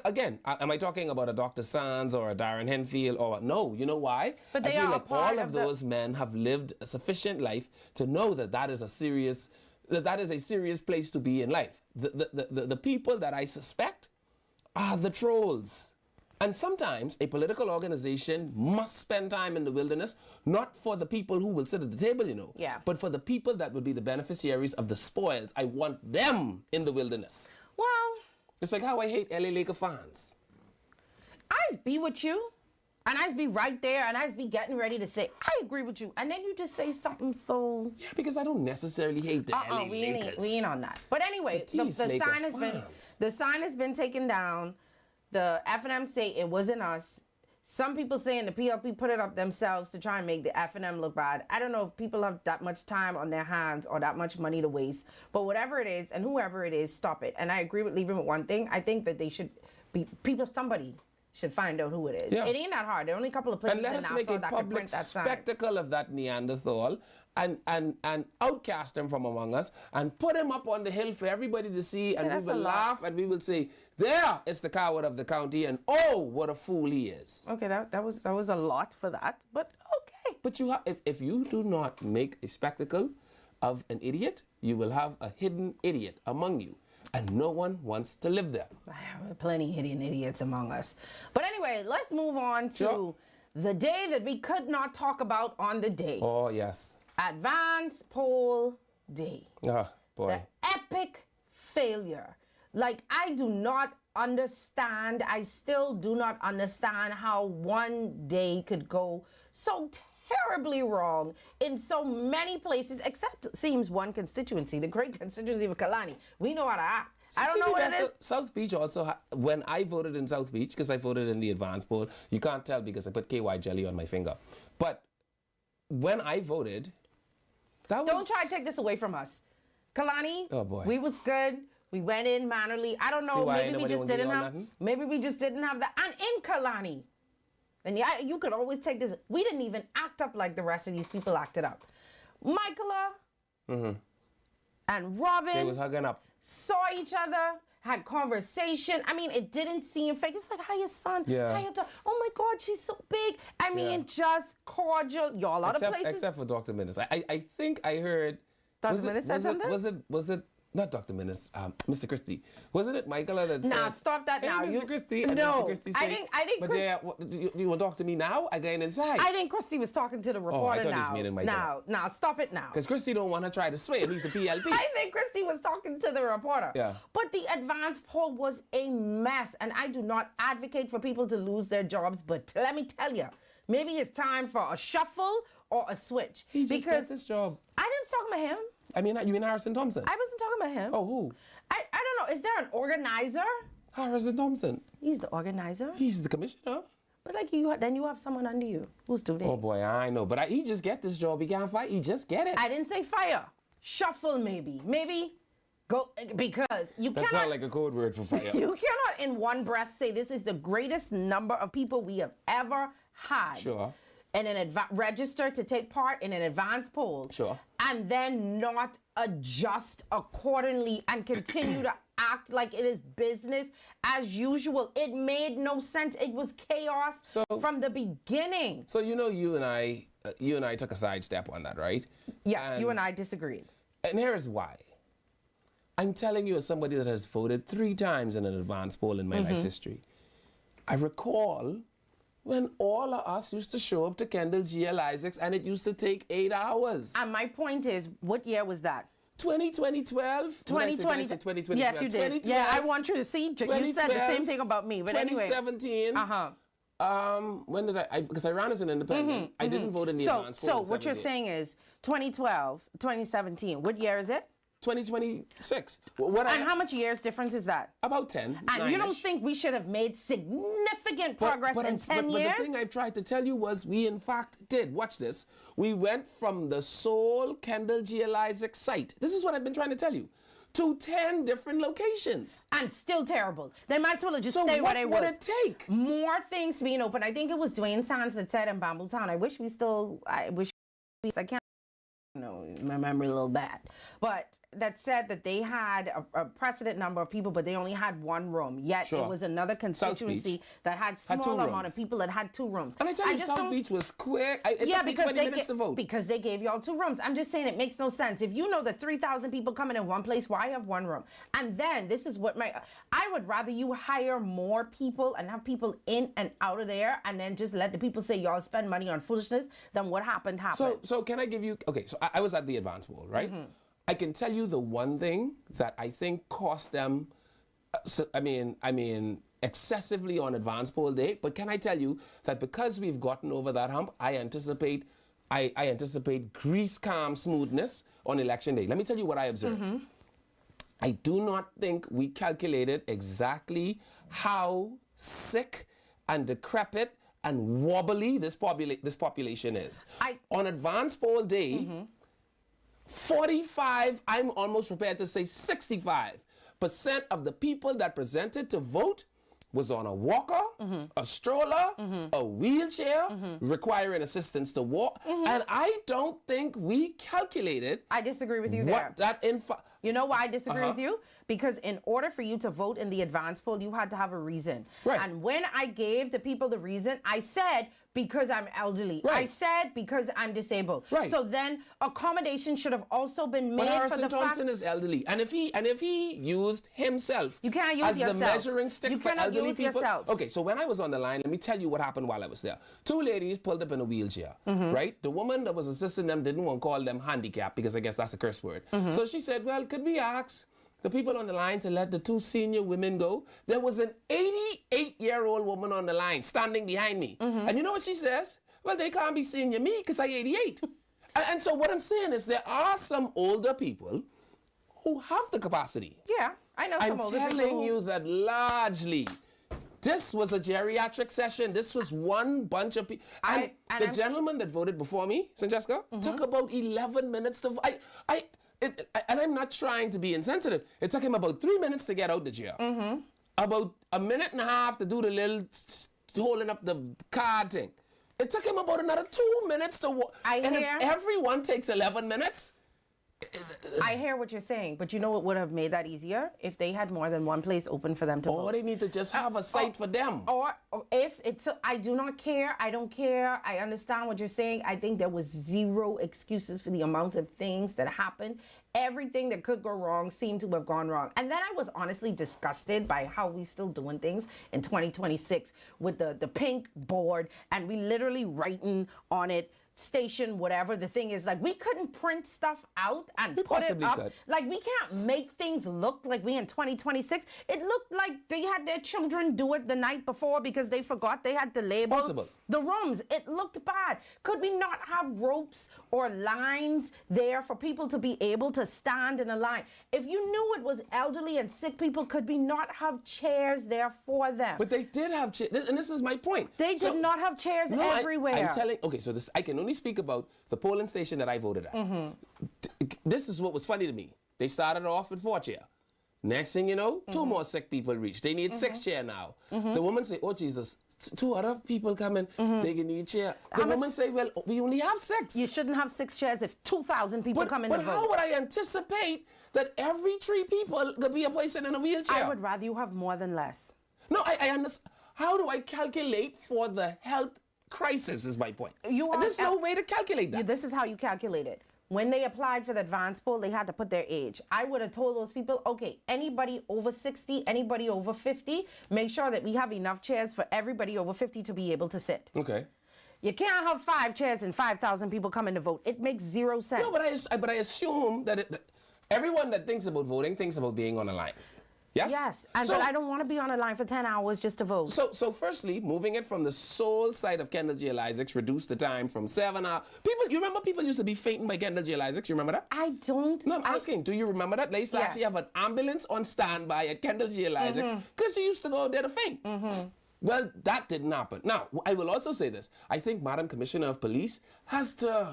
Again, am I talking about a Dr. Sands or a Darren Henfield or no? You know why? But they I feel are like all of those men have lived a sufficient life to know that is a serious place to be in life. The people that I suspect are the trolls. And sometimes a political organization must spend time in the wilderness, not for the people who will sit at the table, but for the people that will be the beneficiaries of the spoils. I want them in the wilderness. Well, it's like how I hate LA Lakers fans. I be with you, and I be right there, and I be getting ready to say, I agree with you. And then you just say something so... Yeah, because I don't necessarily hate the LA Lakers. We ain't on that. But anyway, the sign has been taken down. The F&M say it wasn't us. Some people saying the PLP put it up themselves to try and make the F&M look bad. I don't know if people have that much time on their hands or that much money to waste. But whatever it is, and whoever it is, stop it. And I agree with leaving with one thing. I think that they should be somebody should find out who it is. Yeah. It ain't that hard. There are only a couple of places in Nassau that can print that sign. And let us make a public spectacle of that Neanderthal and outcast him from among us and put him up on the hill for everybody to see, and we will laugh and we will say, there is the coward of the county, and oh, what a fool he is. Okay, that was a lot for that, but okay. But you if you do not make a spectacle of an idiot, you will have a hidden idiot among you. and no one wants to live there. Plenty hidden idiots among us. But anyway, let's move on to the day that we could not talk about on the day. Oh, yes. Advance poll day. Oh, boy. The epic failure. Like, I do not understand. I still do not understand how one day could go so terribly wrong in so many places, except it seems one constituency, the great constituency of Kalani. We know how to act. I don't know what it is. South Beach also, when I voted in South Beach, because I voted in the advance poll, you can't tell because I put KY jelly on my finger. But when I voted, that was... Don't try to take this away from us. Kalani, oh boy, we was good. We went in mannerly. I don't know, maybe we just didn't have, maybe we just didn't have that. And in Kalani, and yeah, you could always take this. We didn't even act up like the rest of these people acted up. Michaela and Robin, they was hugging up, saw each other, had conversation. I mean, it didn't seem fake. It was like, hi, your son. Yeah. Hi, your daughter. Oh my God, she's so big. I mean, just cordial. Y'all, a lot of places. Except for Dr. Minnis. I think I heard. Dr. Minnis said something? Was it not Dr. Minnis, Mr. Christie? Wasn't it Michael that said? Nah, stop that hey, now. Mr. Christie. And no, Mr. Christie said, I think. But you want to talk to me now? Again inside. I think Christie was talking to the reporter I thought he was meaning Michael. Now, stop it now. Because Christie don't want to try to sway him. He's a PLP. I think Christie was talking to the reporter. Yeah. But the advance poll was a mess, and I do not advocate for people to lose their jobs. But let me tell you, maybe it's time for a shuffle or a switch. He just got this job. I didn't talk about him. I mean, you mean Harrison Thompson? I wasn't talking about him. Oh, who? I don't know. Is there an organizer? Harrison Thompson. He's the organizer. He's the commissioner. But like then you have someone under you who's doing it. Oh boy, I know. But he just get this job. He can't fight. He just get it. I didn't say fire. Shuffle maybe. Go, because you cannot. That sounds like a code word for fire. You cannot in one breath say this is the greatest number of people we have ever had. Sure. And register to take part in an advance poll. Sure. And then not adjust accordingly and continue to act like it is business as usual. It made no sense. It was chaos from the beginning. So you and I took a sidestep on that, right? Yes, you and I disagreed. And here's why. I'm telling you, as somebody that has voted 3 times in an advance poll in my life's history, I recall when all of us used to show up to Kendall GL Isaacs and it used to take 8 hours. And my point is, what year was that? 2012? 2020. Yes, you did. Yeah, I want you to see. You said the same thing about me. But 2017. When did I because I ran as an independent. I didn't vote in the advance poll. So what you're saying is 2012, 2017. What year is it? 2026. How much years difference is that? About 10. And you don't think we should have made significant progress in 10 years? But the thing I've tried to tell you was we in fact did. Watch this. We went from the sole Kendall GL Isaac site. This is what I've been trying to tell you. To 10 different locations. And still terrible. They might as well have just stayed where they were. So what would it take? More things being open. I think it was Dwayne Sands that said in Bambleton. I can't, my memory a little bad. But that said that they had a precedent number of people, but they only had 1 room. Yet it was another constituency that had small amount of people that had 2 rooms. And I tell you, South Beach was quick. It took me 20 minutes to vote. Because they gave y'all 2 rooms. I'm just saying it makes no sense. If you know that 3,000 people coming in one place, why have 1 room? And then this is what I would rather you hire more people and have people in and out of there and then just let the people say y'all spend money on foolishness than what happened. So can I give you, okay, so I was at the advance poll, right? I can tell you the one thing that I think cost them, excessively on advance poll day. But can I tell you that because we've gotten over that hump, I anticipate grease calm smoothness on election day. Let me tell you what I observed. I do not think we calculated exactly how sick and decrepit and wobbly this population is. On advance poll day, 45, I'm almost prepared to say 65% of the people that presented to vote was on a walker, a stroller, a wheelchair, requiring assistance to walk. And I don't think we calculated. I disagree with you there. You know why I disagree with you? Because in order for you to vote in the advance poll, you had to have a reason. Right. And when I gave the people the reason, I said, because I'm elderly. Right. I said because I'm disabled. Right. So then accommodation should have also been made But for Harrison the Johnson fact is elderly, and if he used himself you can't use as yourself. the measuring stick You for cannot elderly use people. yourself. Okay, so when I was on the line, let me tell you what happened while I was there. Two ladies pulled up in a wheelchair, right? The woman that was assisting them didn't want to call them handicapped because I guess that's a curse word. So she said, well, could we ask the people on the line to let the two senior women go? There was an 88-year-old woman on the line standing behind me. And you know what she says? Well, they can't be senior me because I'm 88. And so what I'm saying is there are some older people who have the capacity. Yeah, I know some older people. I'm telling you that largely, this was a geriatric session. This was one bunch of people. And the gentleman that voted before me, St. Jessica, took about 11 minutes to vote. And I'm not trying to be insensitive. It took him about 3 minutes to get out the chair. About a minute and a half to do the little holding up the card thing. It took him about another 2 minutes to walk. And if everyone takes 11 minutes. I hear what you're saying, but you know what would have made that easier? If they had more than one place open for them to vote. Or they need to just have a site for them. Or if it's, I do not care, I don't care, I understand what you're saying. I think there was zero excuses for the amount of things that happened. Everything that could go wrong seemed to have gone wrong. And then I was honestly disgusted by how we still doing things in 2026 with the pink board and we literally writing on it, station, whatever. The thing is, like, we couldn't print stuff out and put it up. Like, we can't make things look like we in 2026. It looked like they had their children do it the night before because they forgot they had to label the rooms. It looked bad. Could we not have ropes or lines there for people to be able to stand in a line? If you knew it was elderly and sick people, could we not have chairs there for them? But they did have chairs, and this is my point. They did not have chairs everywhere. I'm telling, okay, so this, I can only speak about the polling station that I voted at. This is what was funny to me. They started off with 4 chairs. Next thing you know, 2 more sick people reached. They need 6 chairs now. The woman say, oh Jesus, 2 other people coming, they can need chair. The woman say, well, we only have 6. You shouldn't have 6 chairs if 2,000 people come in to vote. But how would I anticipate that every 3 people could be a person in a wheelchair? I would rather you have more than less. No, I understand. How do I calculate for the health crisis is my point. There's no way to calculate that. This is how you calculate it. When they applied for the advance poll, they had to put their age. I would have told those people, okay, anybody over 60, anybody over 50, make sure that we have enough chairs for everybody over 50 to be able to sit. Okay. You can't have 5 chairs and 5,000 people coming to vote. It makes zero sense. No, but I assume that everyone that thinks about voting thinks about being on a line. Yes? Yes, but I don't want to be on a line for 10 hours just to vote. So firstly, moving it from the sole side of Kendall J. Isaacs, reduced the time from 7 hours. You remember people used to be fainting by Kendall J. Isaacs? You remember that? I don't. No, I'm asking, do you remember that? They used to actually have an ambulance on standby at Kendall J. Isaacs because she used to go there to faint. Well, that didn't happen. Now, I will also say this. I think Madam Commissioner of Police has to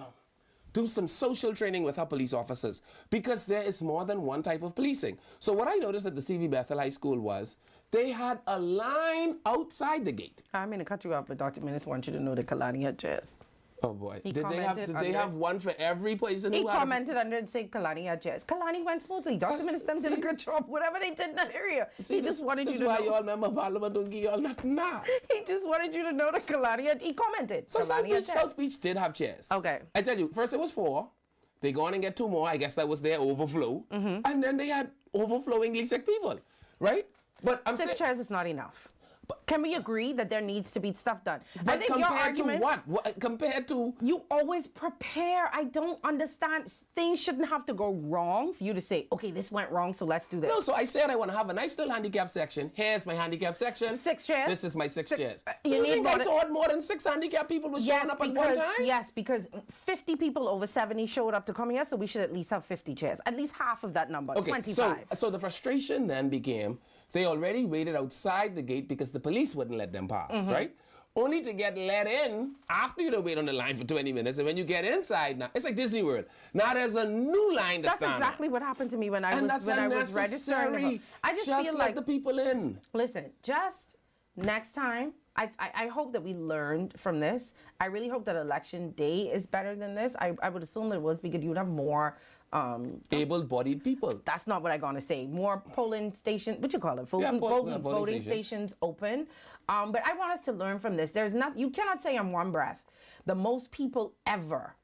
do some social training with our police officers because there is more than one type of policing. So what I noticed at the C.V. Bethel High School was they had a line outside the gate. I mean to cut you off, but Dr. Minnis wants you to know that Kalani had chairs. Oh boy. Did they have one for every person who had... He commented under and said Kalani had chairs. Kalani went smoothly. Dr. Minnis did a good job. Whatever they did in that area. He just wanted you to know. That's why y'all member Parliament don't give y'all nothing now. He just wanted you to know that Kalani had... He commented. So South Beach did have chairs. Okay. I tell you, first it was 4. They go on and get 2 more. I guess that was their overflow. And then they had overflowingly sick people, right? But 6 chairs is not enough. Can we agree that there needs to be stuff done? But I think your argument, to what? Compared to... You always prepare. I don't understand. Things shouldn't have to go wrong for you to say, okay, this went wrong, so let's do this. No, so I said I want to have a nice little handicap section. Here's my handicap section. 6 chairs. This is my 6 chairs. You think I thought more than 6 handicap people were showing up at one time? Yes, because 50 people over 70 showed up to come here, so we should at least have 50 chairs. At least half of that number, okay, 25. So the frustration then became they already waited outside the gate because the police wouldn't let them pass, right? Only to get let in after you wait on the line for 20 minutes. And when you get inside now, it's like Disney World. Now there's a new line to stand. That's exactly what happened to me when I was registering. I just feel let the people in. Listen, just next time, I hope that we learned from this. I really hope that election day is better than this. I would assume that it was because you would have more able-bodied people. That's not what I'm gonna say. More polling stations, what you call it? Voting stations open. But I want us to learn from this. You cannot say in one breath, the most people ever,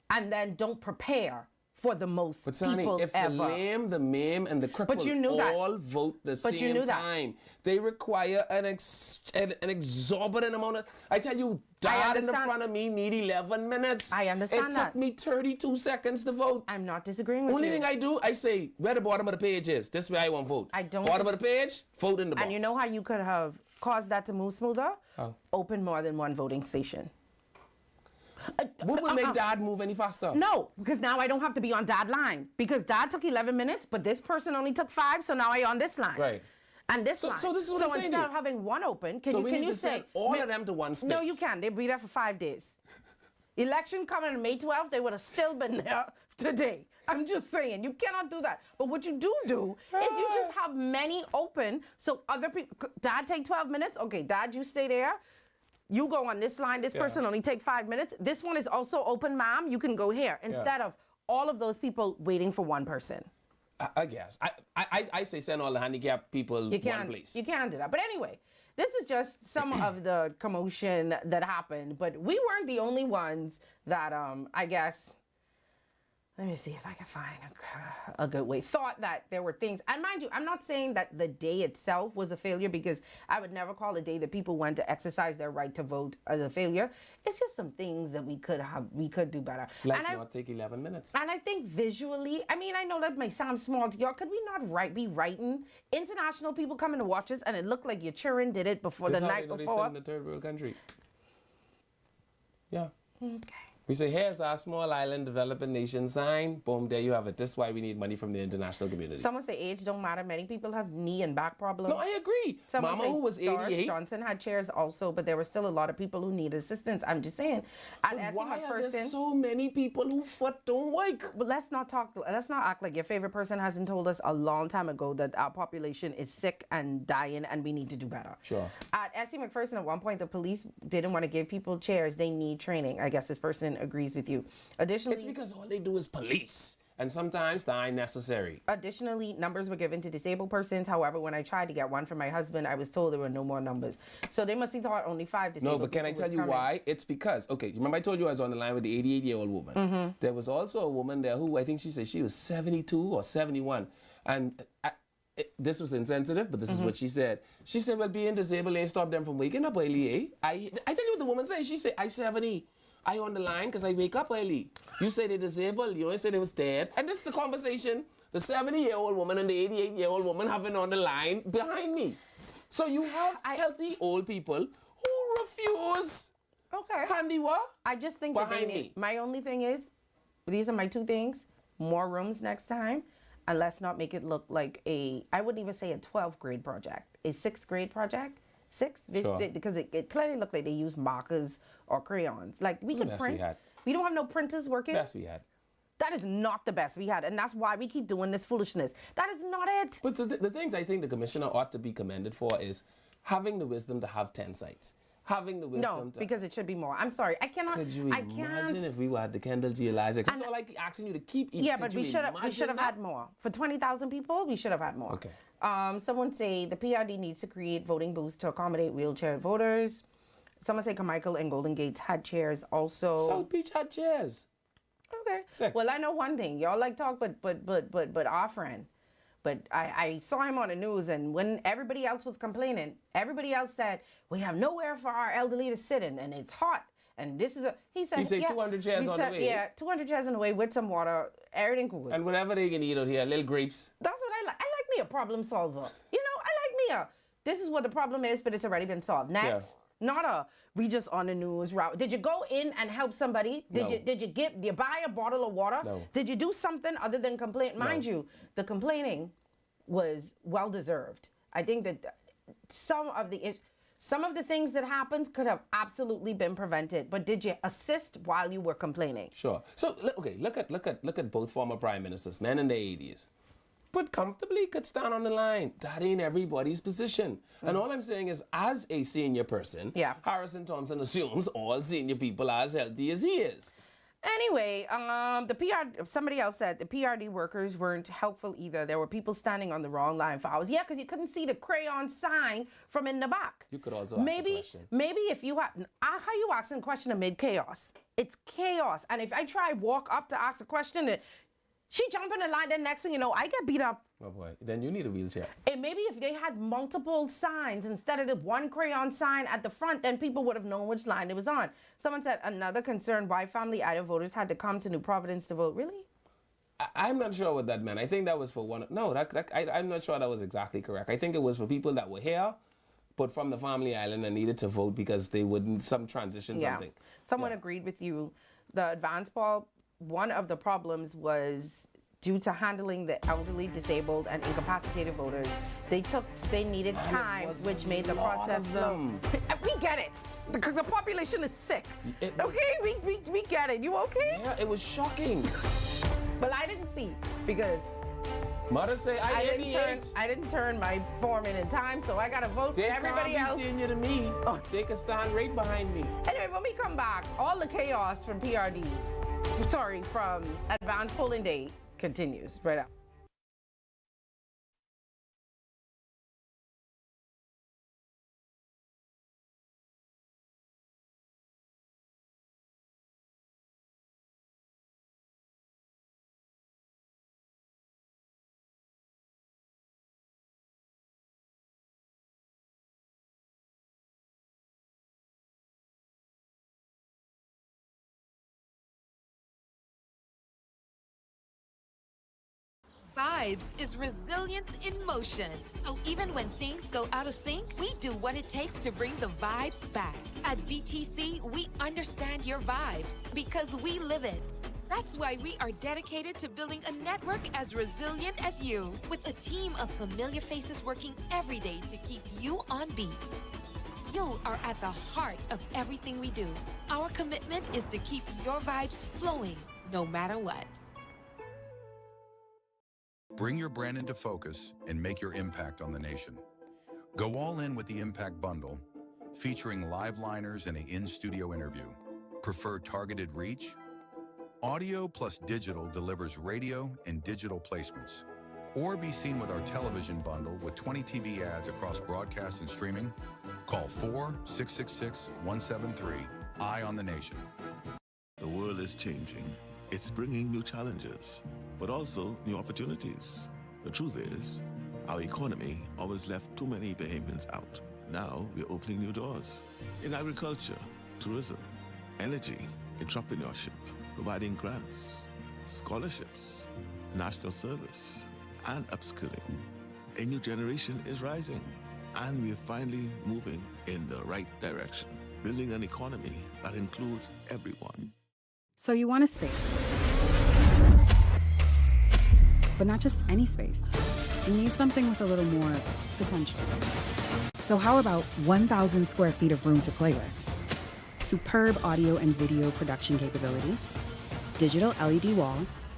and then don't prepare for the most but Sonny, people if ever. the lame, the maim, and the cripple all vote the same time, they require an exorbitant amount of... I tell you, Dad in the front of me need 11 minutes. I understand that. It took me 32 seconds to vote. I'm not disagreeing with Only you. thing I do, I say, where the bottom of the page is. This way I won't vote. I don't... Bottom of the page, vote in the box. And you know how you could have caused that to move smoother? How? Open more than one voting station. What would make Dad move any faster? No, because now I don't have to be on Dad line. Because Dad took 11 minutes, but this person only took 5, so now I on this line. Right. And this line. So this is what I'm saying. Instead of having one open, can you say... send all of them to one space. No, you can't. They'll be there for 5 days. Election coming on May 12th, they would have still been there today. I'm just saying, you cannot do that. But what you do is you just have many open, so other people... Dad take 12 minutes? Okay, Dad, you stay there. You go on this line. This person only take 5 minutes. This one is also open, ma'am. You can go here. Instead of all of those people waiting for one person. I guess. I say send all the handicapped people one place. You can't do that. But anyway, this is just some of the commotion that happened. But we weren't the only ones that, I guess... Let me see if I can find a good way. Thought that there were things, and mind you, I'm not saying that the day itself was a failure, because I would never call the day that people went to exercise their right to vote as a failure. It's just some things that we could do better. Like not take 11 minutes. And I think visually, I mean, I know that may sound small to y'all. Could we not be writing international people coming to watch us, and it looked like your children did it before the night before? They said in the third world country. Yeah. Okay. We say, here's our small island developing nation sign. Boom, there you have it. This is why we need money from the international community. Someone say age don't matter. Many people have knee and back problems. No, I agree. Someone Mama, who was 88. Doris Johnson had chairs also, but there were still a lot of people who need assistance. I'm just saying. But why are there so many people who foot don't work? But let's not act like your favorite person hasn't told us a long time ago that our population is sick and dying and we need to do better. Sure. At Essie McPherson, at one point, the police didn't want to give people chairs. They need training. I guess this person agrees with you. Additionally, it's because all they do is police, and sometimes they're unnecessary. Additionally, numbers were given to disabled persons. However, when I tried to get one for my husband, I was told there were no more numbers. So they must have thought only 5 disabled people. No, but can I tell you why? It's because, okay, remember I told you I was on the line with the 88-year-old woman. Mm-hmm. There was also a woman there who I think she said she was 72 or 71. And this was insensitive, but this is what she said. She said, well, being disabled ain't stop them from waking up early, eh? I tell you what the woman said. She said, I 70. I on the line because I wake up early. You say they're disabled. You only say they was dead. And this is the conversation the 70-year-old woman and the 88-year-old woman having on the line behind me. So you have healthy old people who refuse. Okay. Handy what? I just think that behind me. My only thing is, these are my 2 things. More rooms next time. And let's not make it look like I wouldn't even say a 12th grade project. A 6th grade project. 6? Because it clearly looked like they used markers or crayons. Like, we could print. We don't have no printers working. Best we had. That is not the best we had. And that's why we keep doing this foolishness. That is not it. But the things I think the commissioner ought to be commended for is having the wisdom to have 10 sites. Having the wisdom to... because it should be more. I'm sorry. I cannot... Could you imagine if we had the Kendall G. Eliza? That's all like asking you to keep... Yeah, but we should have had more. For 20,000 people, we should have had more. Okay. Someone say the PRD needs to create voting booths to accommodate wheelchair voters. Someone say Carmichael and Golden Gates had chairs also. South Beach had chairs. Okay. 6. Well, I know one thing. Y'all like talk, but our friend. But I saw him on the news, and when everybody else was complaining, everybody else said, we have nowhere for our elderly to sit in, and it's hot. And this is he said 200 chairs on the way. Yeah, 200 chairs on the way with some water, everything cool. And whatever they can eat out here, little grapes. That's what I like. I like me a problem solver. You know, I like me this is what the problem is, but it's already been solved. Next. Yeah. Not we just on the news route. Did you go in and help somebody? Did you buy a bottle of water? No. Did you do something other than complain? Mind you, the complaining was well deserved. I think that some of the things that happened could have absolutely been prevented. But did you assist while you were complaining? Sure. So look at both former prime ministers, men in their 80s. But comfortably could stand on the line. That ain't everybody's position. And all I'm saying is, as a senior person, Harrison Thompson assumes all senior people are as healthy as he is. Anyway, somebody else said the PRD workers weren't helpful either. There were people standing on the wrong line for hours. Yeah, because you couldn't see the crayon sign from in the back. You could also ask a question. Maybe if you how you asking a question amid chaos? It's chaos. And if I try walk up to ask a question, she jump in the line, then next thing you know, I get beat up. Oh boy, then you need a wheelchair. And maybe if they had multiple signs instead of the one crayon sign at the front, then people would have known which line it was on. Someone said another concern why family item voters had to come to New Providence to vote. Really? I'm not sure what that meant. I think that was for one. No, I'm not sure that was exactly correct. I think it was for people that were here, but from the family island and needed to vote because they wouldn't transition something. Someone agreed with you. The advance poll, one of the problems was due to handling the elderly, disabled, and incapacitated voters. They needed time, which made the process slow. We get it. The population is sick. We get it. You okay? Yeah, it was shocking. Well, I didn't see because Mother say I didn't turn my form in time, so I got to vote for everybody else. They can't be seeing you to me. Oh. They can stand right behind me. Anyway, when we come back, all the chaos from from advanced polling day continues right up. Vibes is resilience in motion. So even when things go out of sync, we do what it takes to bring the vibes back. At VTC, we understand your vibes because we live it. That's why we are dedicated to building a network as resilient as you, with a team of familiar faces working every day to keep you on beat. You are at the heart of everything we do. Our commitment is to keep your vibes flowing, no matter what. Bring your brand into focus and make your impact on the nation. Go all in with the Impact Bundle, featuring live liners and an in-studio interview. Prefer targeted reach? Audio plus digital delivers radio and digital placements. Or be seen with our television bundle with 20 TV ads across broadcast and streaming. Call 4-666-173. Eye on the Nation. The world is changing. It's bringing new challenges, but also new opportunities. The truth is, our economy always left too many Bahamians out. Now we're opening new doors in agriculture, tourism, energy, entrepreneurship, providing grants, scholarships, national service, and upskilling. A new generation is rising, and we're finally moving in the right direction, building an economy that includes everyone. So you want a space. But not just any space. You need something with a little more potential. So how about 1,000 square feet of room to play with? Superb audio and video production capability, digital LED wall,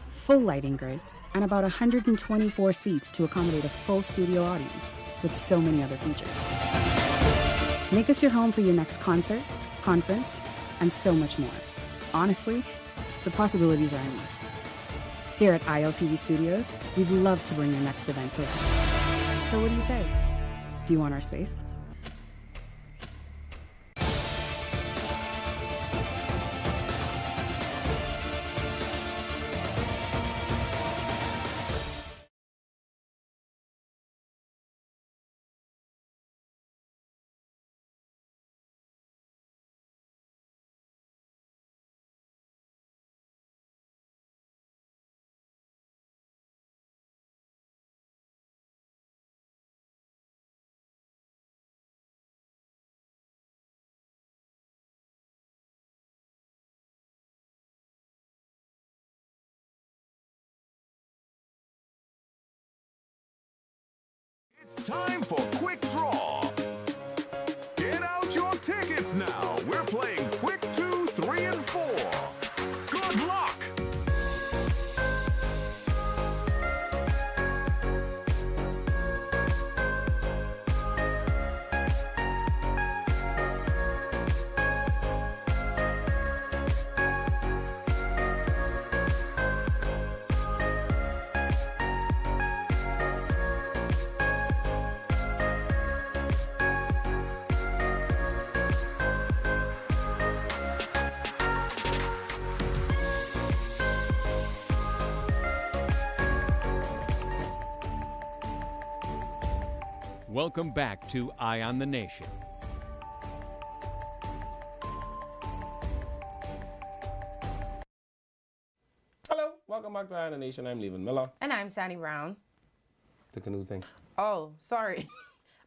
full lighting grid, and about 124 seats to accommodate a full studio audience with so many other features. Make us your home for your next concert, conference, and so much more. Honestly, the possibilities are endless. Here at ILTV Studios, we'd love to bring your next event to life. So what do you say? Do you want our space? It's time for Quick Draw. Get out your tickets now. We're playing Quick 2, 3, and 4. Good luck. Welcome back to Eye on the Nation. Hello, welcome back to Eye on the Nation. I'm Levan Miller. And I'm Sandy Brown. The canoe thing. Oh, sorry.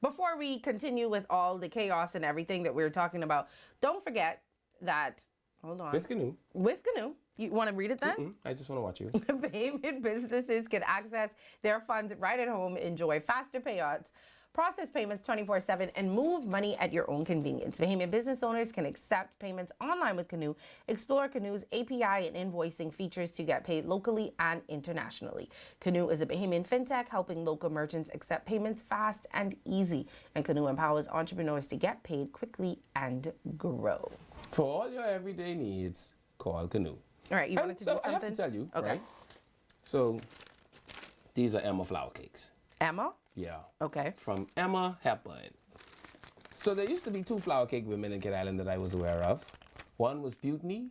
Before we continue with all the chaos and everything that we're talking about, don't forget that, hold on. With canoe. With canoe. You want to read it then? I just want to watch you. Bahamian businesses can access their funds right at home, enjoy faster payouts, process payments 24/7, and move money at your own convenience. Bahamian business owners can accept payments online with Canoe. Explore Canoe's API and invoicing features to get paid locally and internationally. Canoe is a Bahamian fintech helping local merchants accept payments fast and easy. And Canoe empowers entrepreneurs to get paid quickly and grow. For all your everyday needs, call Canoe. All right, you wanted to do something? I have to tell you, okay. right? So, these are Emma flower cakes. Emma? Yeah. Okay. From Emma Hepburn. So there used to be 2 flower cake women in Kid Island that I was aware of. One was Butney,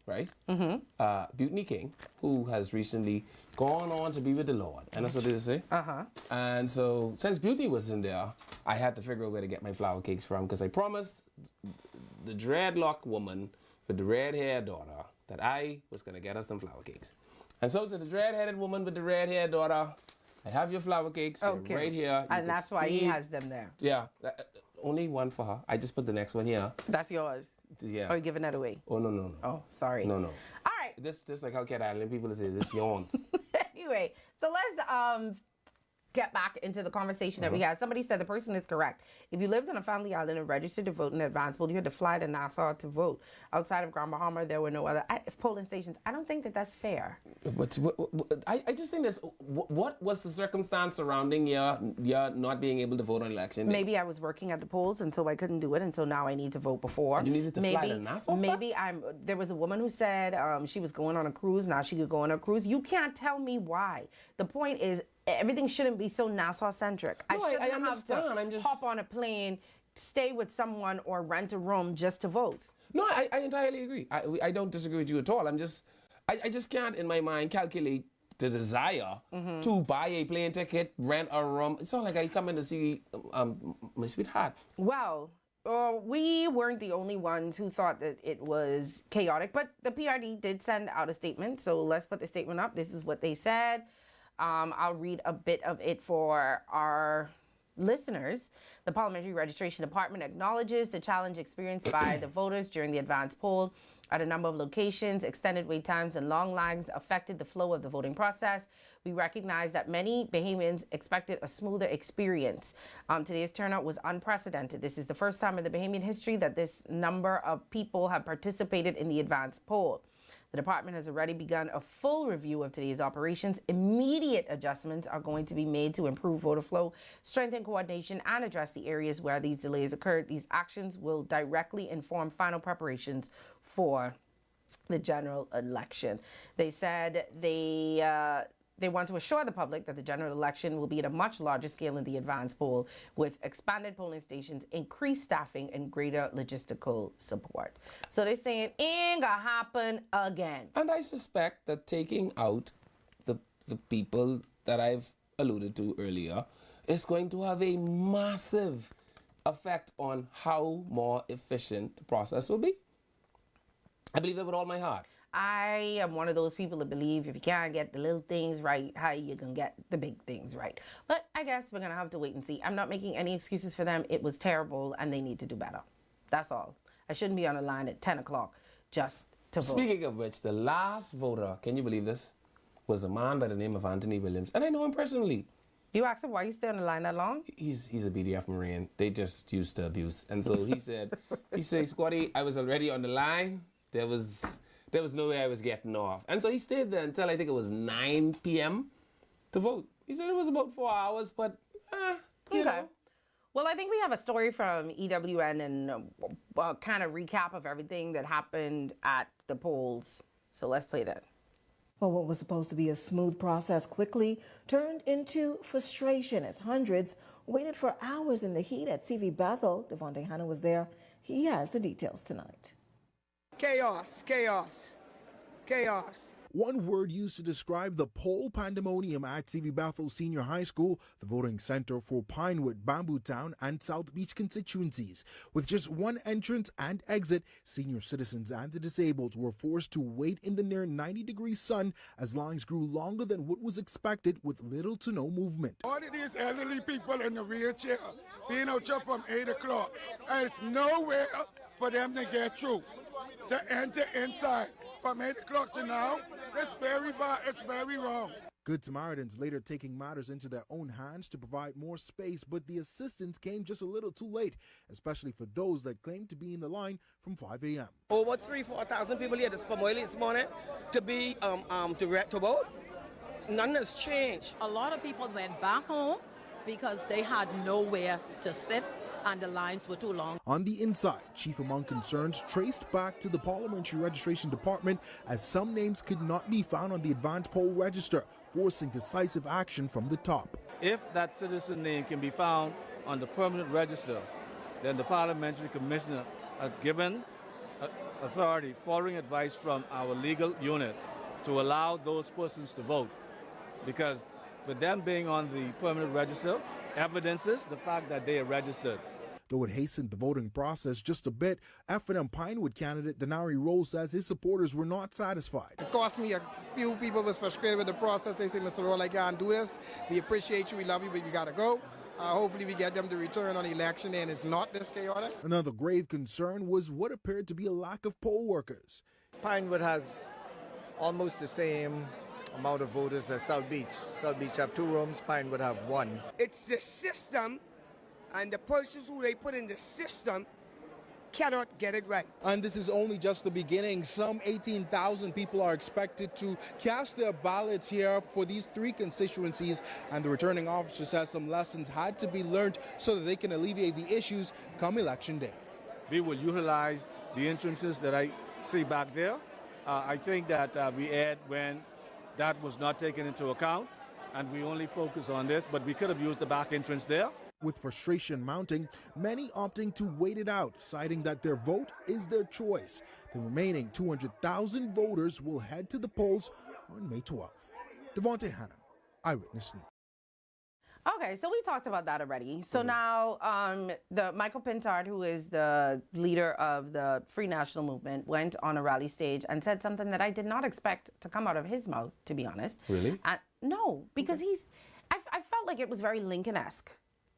right? Mm-hmm. Butney King, who has recently gone on to be with the Lord. And that's what they say. Uh-huh. And so since Butney was in there, I had to figure out where to get my flower cakes from because I promised the dreadlock woman with the red-haired daughter that I was going to get her some flower cakes. And so to the dread-headed woman with the red-haired daughter, I have your flower cakes right here. And that's why he has them there. Yeah. Only one for her. I just put the next one here. That's yours. Yeah. Or you giving that away? Oh, no. Oh, sorry. No. All right. This like how Cat Island people say this yawns. Anyway, so let's get back into the conversation that we had. Somebody said the person is correct. If you lived on a family island and registered to vote in advance, well, you had to fly to Nassau to vote. Outside of Grand Bahama, there were no other polling stations. I don't think that that's fair. But I just think this. What was the circumstance surrounding your not being able to vote on election day? Maybe I was working at the polls, and so I couldn't do it, and so now I need to vote before. You needed to fly to Nassau? Maybe there was a woman who said she was going on a cruise. Now she could go on a cruise. You can't tell me why. The point is, everything shouldn't be so Nassau-centric. No, I understand. Have to hop on a plane, stay with someone, or rent a room just to vote. No, I entirely agree. I don't disagree with you at all. I just can't, in my mind, calculate the desire to buy a plane ticket, rent a room. It's not like I come in to see my sweetheart. Well, we weren't the only ones who thought that it was chaotic, but the PRD did send out a statement. So let's put the statement up. This is what they said. I'll read a bit of it for our listeners. The Parliamentary Registration Department acknowledges the challenge experienced by the voters during the advance poll. At a number of locations, extended wait times and long lines affected the flow of the voting process. We recognize that many Bahamians expected a smoother experience. Today's turnout was unprecedented. This is the first time in the Bahamian history that this number of people have participated in the advance poll. The department has already begun a full review of today's operations. Immediate adjustments are going to be made to improve voter flow, strengthen coordination, and address the areas where these delays occurred. These actions will directly inform final preparations for the general election. They said they want to assure the public that the general election will be at a much larger scale in the advance poll, with expanded polling stations, increased staffing, and greater logistical support. So they're saying it ain't gonna happen again. And I suspect that taking out the people that I've alluded to earlier is going to have a massive effect on how more efficient the process will be. I believe that with all my heart. I am one of those people that believe if you can't get the little things right, how you gonna get the big things right? But I guess we're gonna have to wait and see. I'm not making any excuses for them. It was terrible and they need to do better. That's all. I shouldn't be on a line at 10 o'clock just to vote. Speaking of which, the last voter, can you believe this, was a man by the name of Anthony Williams. And I know him personally. You asked him why he's stay on the line that long? He's a BDF Marine. They just used to abuse. And so he said, Squatty, I was already on the line. There was no way I was getting off. And so he stayed there until I think it was 9 p.m. to vote. He said it was about 4 hours, but, you know. Well, I think we have a story from EWN and a kind of recap of everything that happened at the polls. So let's play that. Well, what was supposed to be a smooth process quickly turned into frustration as hundreds waited for hours in the heat at CV Bethel. Devontae Hanna was there. He has the details tonight. Chaos, chaos, chaos. One word used to describe the poll pandemonium at CV Bethel Senior High School, the voting center for Pinewood, Bamboo Town, and South Beach constituencies. With just one entrance and exit, senior citizens and the disabled were forced to wait in the near 90-degree sun as lines grew longer than what was expected with little to no movement. All of these elderly people in the wheelchair being out here from 8 o'clock, there's nowhere for them to get through, to enter inside. From 8 o'clock to now, it's very bad, it's very wrong. Good Samaritans later taking matters into their own hands to provide more space, but the assistance came just a little too late, especially for those that claimed to be in the line from 5 a.m. Over 4,000 people here from early this morning to be to vote. None has changed. A lot of people went back home because they had nowhere to sit and the lines were too long. On the inside, chief among concerns traced back to the Parliamentary Registration Department as some names could not be found on the advanced poll register, forcing decisive action from the top. If that citizen name can be found on the permanent register, then the Parliamentary Commissioner has given authority, following advice from our legal unit, to allow those persons to vote. Because with them being on the permanent register, evidences the fact that they are registered. Though it hastened the voting process just a bit, F&M Pinewood candidate Denari Rose says his supporters were not satisfied. It cost me a few people was frustrated with the process. They say, Mr. Roll, I can't do this. We appreciate you, we love you, but you got to go. Hopefully we get them to return on election day and it's not this chaotic. Another grave concern was what appeared to be a lack of poll workers. Pinewood has almost the same amount of voters as South Beach. South Beach have 2 rooms, Pinewood have 1. It's the system, and the persons who they put in the system cannot get it right. And this is only just the beginning. Some 18,000 people are expected to cast their ballots here for these 3 constituencies, and the returning officer says some lessons had to be learned so that they can alleviate the issues come election day. We will utilize the entrances that I see back there. I think that we add when that was not taken into account, and we only focus on this, but we could have used the back entrance there. With frustration mounting, many opting to wait it out, citing that their vote is their choice. The remaining 200,000 voters will head to the polls on May 12th. Devontae Hanna, Eyewitness News. Okay, so we talked about that already. So now the Michael Pintard, who is the leader of the Free National Movement, went on a rally stage and said something that I did not expect to come out of his mouth, to be honest. Really? No, because I felt like it was very Lincoln-esque,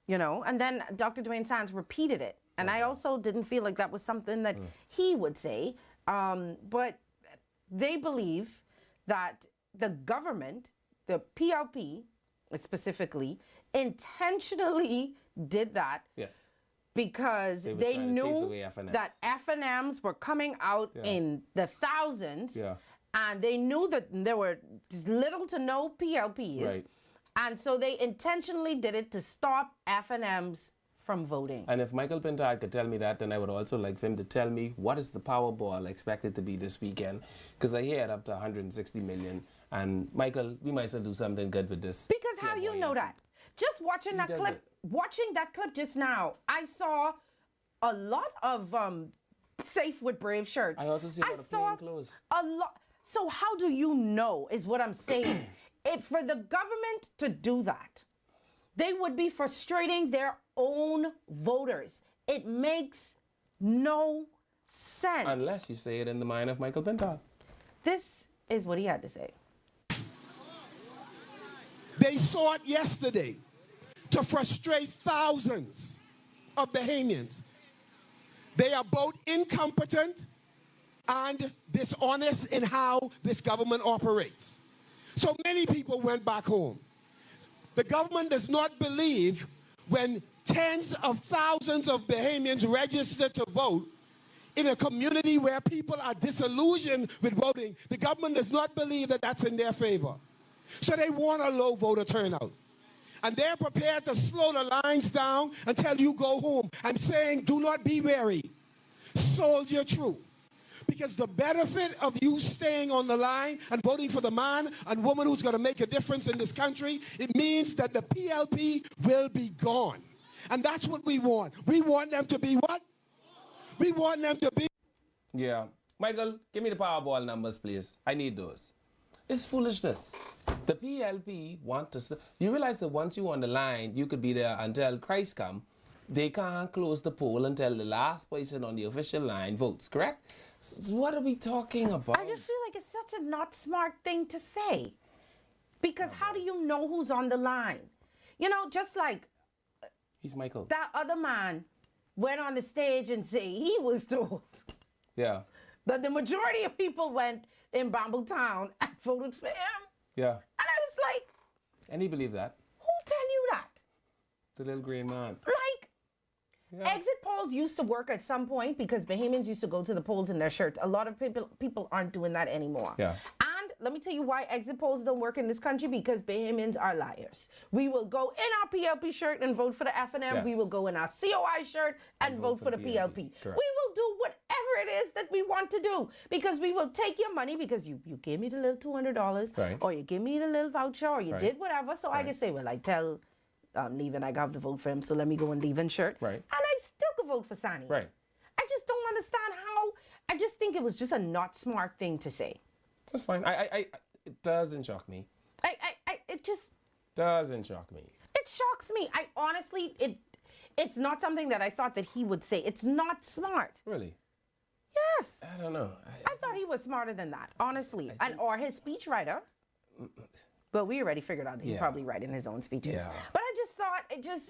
you know? And then Dr. Dwayne Sands repeated it. And I also didn't feel like that was something that he would say. But they believe that the government, the PLP specifically, intentionally did that. Yes. Because they knew that F&Ms were coming out in the thousands, and they knew that there were little to no PLPs, right. And so they intentionally did it to stop F&Ms from voting. And if Michael Pintard could tell me that, then I would also like for him to tell me what is the Powerball expected to be this weekend, because I hear it up to 160 million. And Michael, we might as well do something good with this. Because how you know that? Just watching that clip, just now, I saw a lot of Safe with Brave shirts. I also see a lot of plain clothes. A lot. So how do you know, is what I'm saying. If for the government to do that, they would be frustrating their own voters. It makes no sense. Unless you say it in the mind of Michael Pintard. This is what he had to say. They sought yesterday to frustrate thousands of Bahamians. They are both incompetent and dishonest in how this government operates. So many people went back home. The government does not believe when tens of thousands of Bahamians register to vote in a community where people are disillusioned with voting. The government does not believe that that's in their favor. So they want a low voter turnout. And they're prepared to slow the lines down until you go home. I'm saying do not be wary. Soldier true. Because the benefit of you staying on the line and voting for the man and woman who's going to make a difference in this country, it means that the PLP will be gone. And that's what we want. We want them to be what? We want them to be... Yeah. Michael, give me the Powerball numbers, please. I need those. It's foolishness. The PLP want to... You realize that once you're on the line, you could be there until Christ come. They can't close the poll until the last person on the official line votes, correct? So what are we talking about? I just feel like it's such a not smart thing to say. Because how do you know who's on the line? You know, just like... He's Michael. That other man went on the stage and said he was told. Yeah. But the majority of people went in Bamboo Town and voted for him. Yeah. And I was like... And he believed that. Who tell you that? The little green man. Like, exit polls used to work at some point because Bahamians used to go to the polls in their shirts. A lot of people aren't doing that anymore. Yeah. And let me tell you why exit polls don't work in this country, because Bahamians are liars. We will go in our PLP shirt and vote for the FNM. Yes. We will go in our COI shirt and vote for the PLP. Correct. We will do whatever it is that we want to do, because we will take your money because you gave me the little $200, Right. or you give me the little voucher, or you Right. did whatever. So I Right. can say, well, I tell Leavin I have to vote for him, so let me go in Leavin shirt. Right. And I still could vote for Sani. Right. I just don't understand how. I just think it was just a not smart thing to say. That's fine. It doesn't shock me. It just Doesn't shock me. it shocks me. I honestly, it's not something that I thought that he would say. It's not smart. Really? Yes. I don't know. I thought he was smarter than that, honestly, or his speechwriter. But we already figured out that he's probably writing his own speeches. Yeah. But I just thought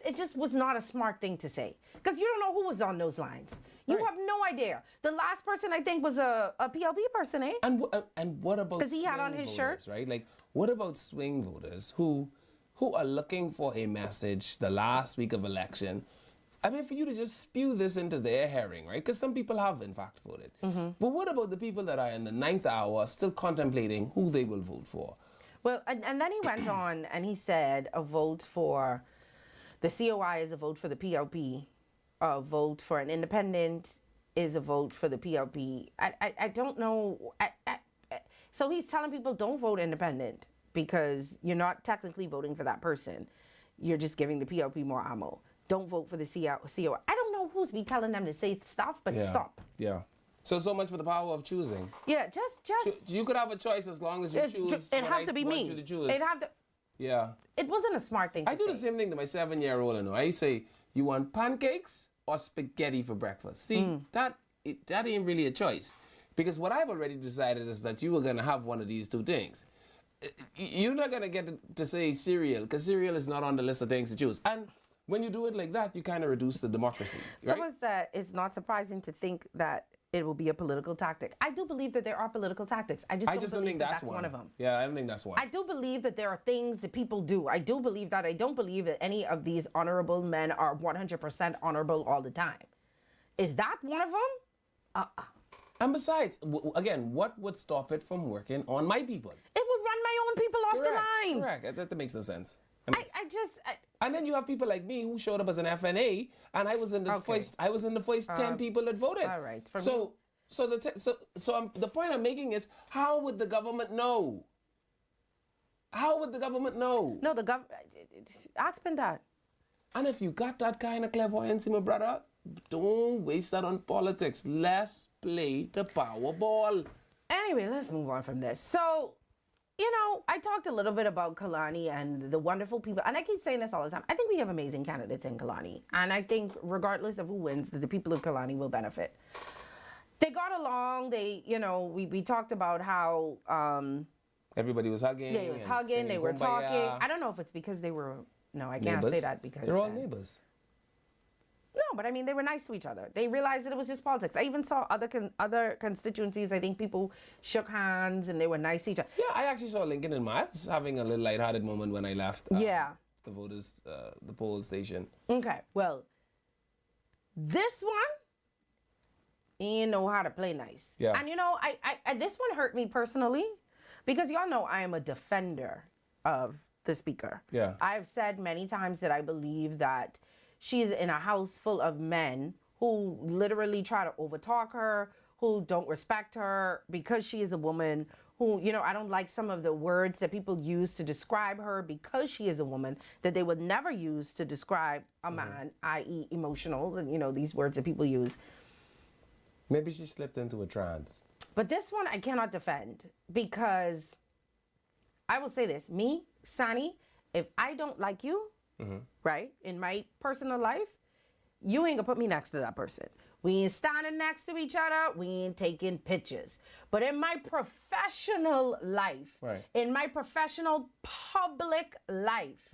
it just was not a smart thing to say, because you don't know who was on those lines. You have no idea. The last person I think was a PLP person, eh? And what about? Because he had on his swing shirt. voters, right? Like, what about swing voters who are looking for a message the last week of election? I mean, for you to just spew this into their hearing, right? Because some people have, in fact, voted. But what about the people that are in the 9th hour still contemplating who they will vote for? Well, and then he went on and he said a vote for the COI is a vote for the PLP. A vote for an independent is a vote for the PLP. I don't know. So he's telling people don't vote independent because you're not technically voting for that person. You're just giving the PLP more ammo. Don't vote for the COI. I don't know who's be telling them to say stuff, but stop. Yeah. So much for the power of choosing. Yeah, just. You could have a choice as long as you choose. It have to be me. It have to. Yeah. It wasn't a smart thing. I do the same thing to my 7-year-old. I say, you want pancakes or spaghetti for breakfast? See, that ain't really a choice. Because what I've already decided is that you are going to have one of these two things. You're not going to get to say cereal, because cereal is not on the list of things to choose. And when you do it like that, you kind of reduce the democracy. Right? Suppose that it's not surprising to think that it will be a political tactic. I do believe that there are political tactics. I just don't think that's one of them. Yeah, I don't think that's one. I do believe that there are things that people do. I do believe that. I don't believe that any of these honorable men are 100% honorable all the time. Is that one of them? And besides, again, what would stop it from working on my people? It would run my own people off the line. Correct. That makes no sense. And then you have people like me who showed up as an FNA, and I was in the first 10 people that voted. All right. The point I'm making is, how would the government know? How would the government know? No, the government. Ask them that. And if you got that kind of clairvoyance, my brother, don't waste that on politics. Let's play the Powerball. Anyway, let's move on from this. So, I talked a little bit about Kalani and the wonderful people, and I keep saying this all the time. I think we have amazing candidates in Kalani, and I think regardless of who wins, the people of Kalani will benefit. They got along. We talked about how everybody was hugging. Yeah, it was hugging. They were talking. I don't know if it's because they were. No, I can't say that because they're all neighbors. No, but I mean, they were nice to each other. They realized that it was just politics. I even saw other constituencies. I think people shook hands and they were nice to each other. Yeah, I actually saw Lincoln and Miles having a little lighthearted moment when I left. The voters, the poll station. Okay, well, this one, he know how to play nice. Yeah. And I this one hurt me personally, because y'all know I am a defender of the speaker. Yeah. I've said many times that I believe that she's in a house full of men who literally try to overtalk her, who don't respect her because she is a woman, who, I don't like some of the words that people use to describe her because she is a woman that they would never use to describe a man, i.e. emotional, these words that people use. Maybe she slipped into a trance. But this one I cannot defend because I will say this. Me, Sonny, if I don't like you, right, in my personal life, you ain't gonna put me next to that person. We ain't standing next to each other. We ain't taking pictures. But in my professional life, in my professional public life,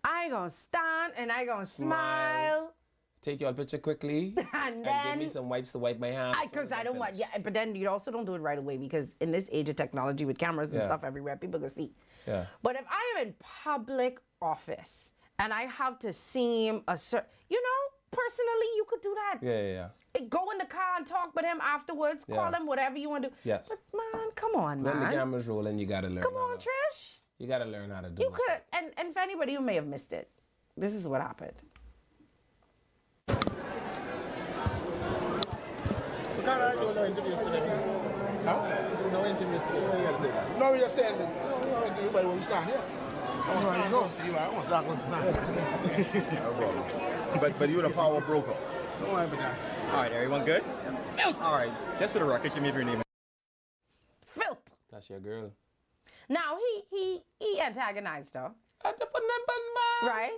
I gonna stand and I gonna smile. Take your picture quickly and give me some wipes to wipe my hands. Because I don't want, but then you also don't do it right away because in this age of technology with cameras and stuff everywhere, people can see. Yeah. But if I am in public office and I have to seem a certain, personally, you could do that. Yeah. Go in the car and talk with him afterwards. Call him, whatever you want to do. Yes. But man, come on, man. When the camera's rolling, you gotta learn. Come on, Trish. You gotta learn how to do it. You could, and for anybody who may have missed it, this is what happened. No interviews today. No interviews today. No, we're just saying that everybody will stand here. I want to see you. I want to stand. But you're the power broker. Don't worry about that. All right, everyone good? Filth. All right, just for the record, give me your name. Filth. That's your girl. Now he antagonized her. Right?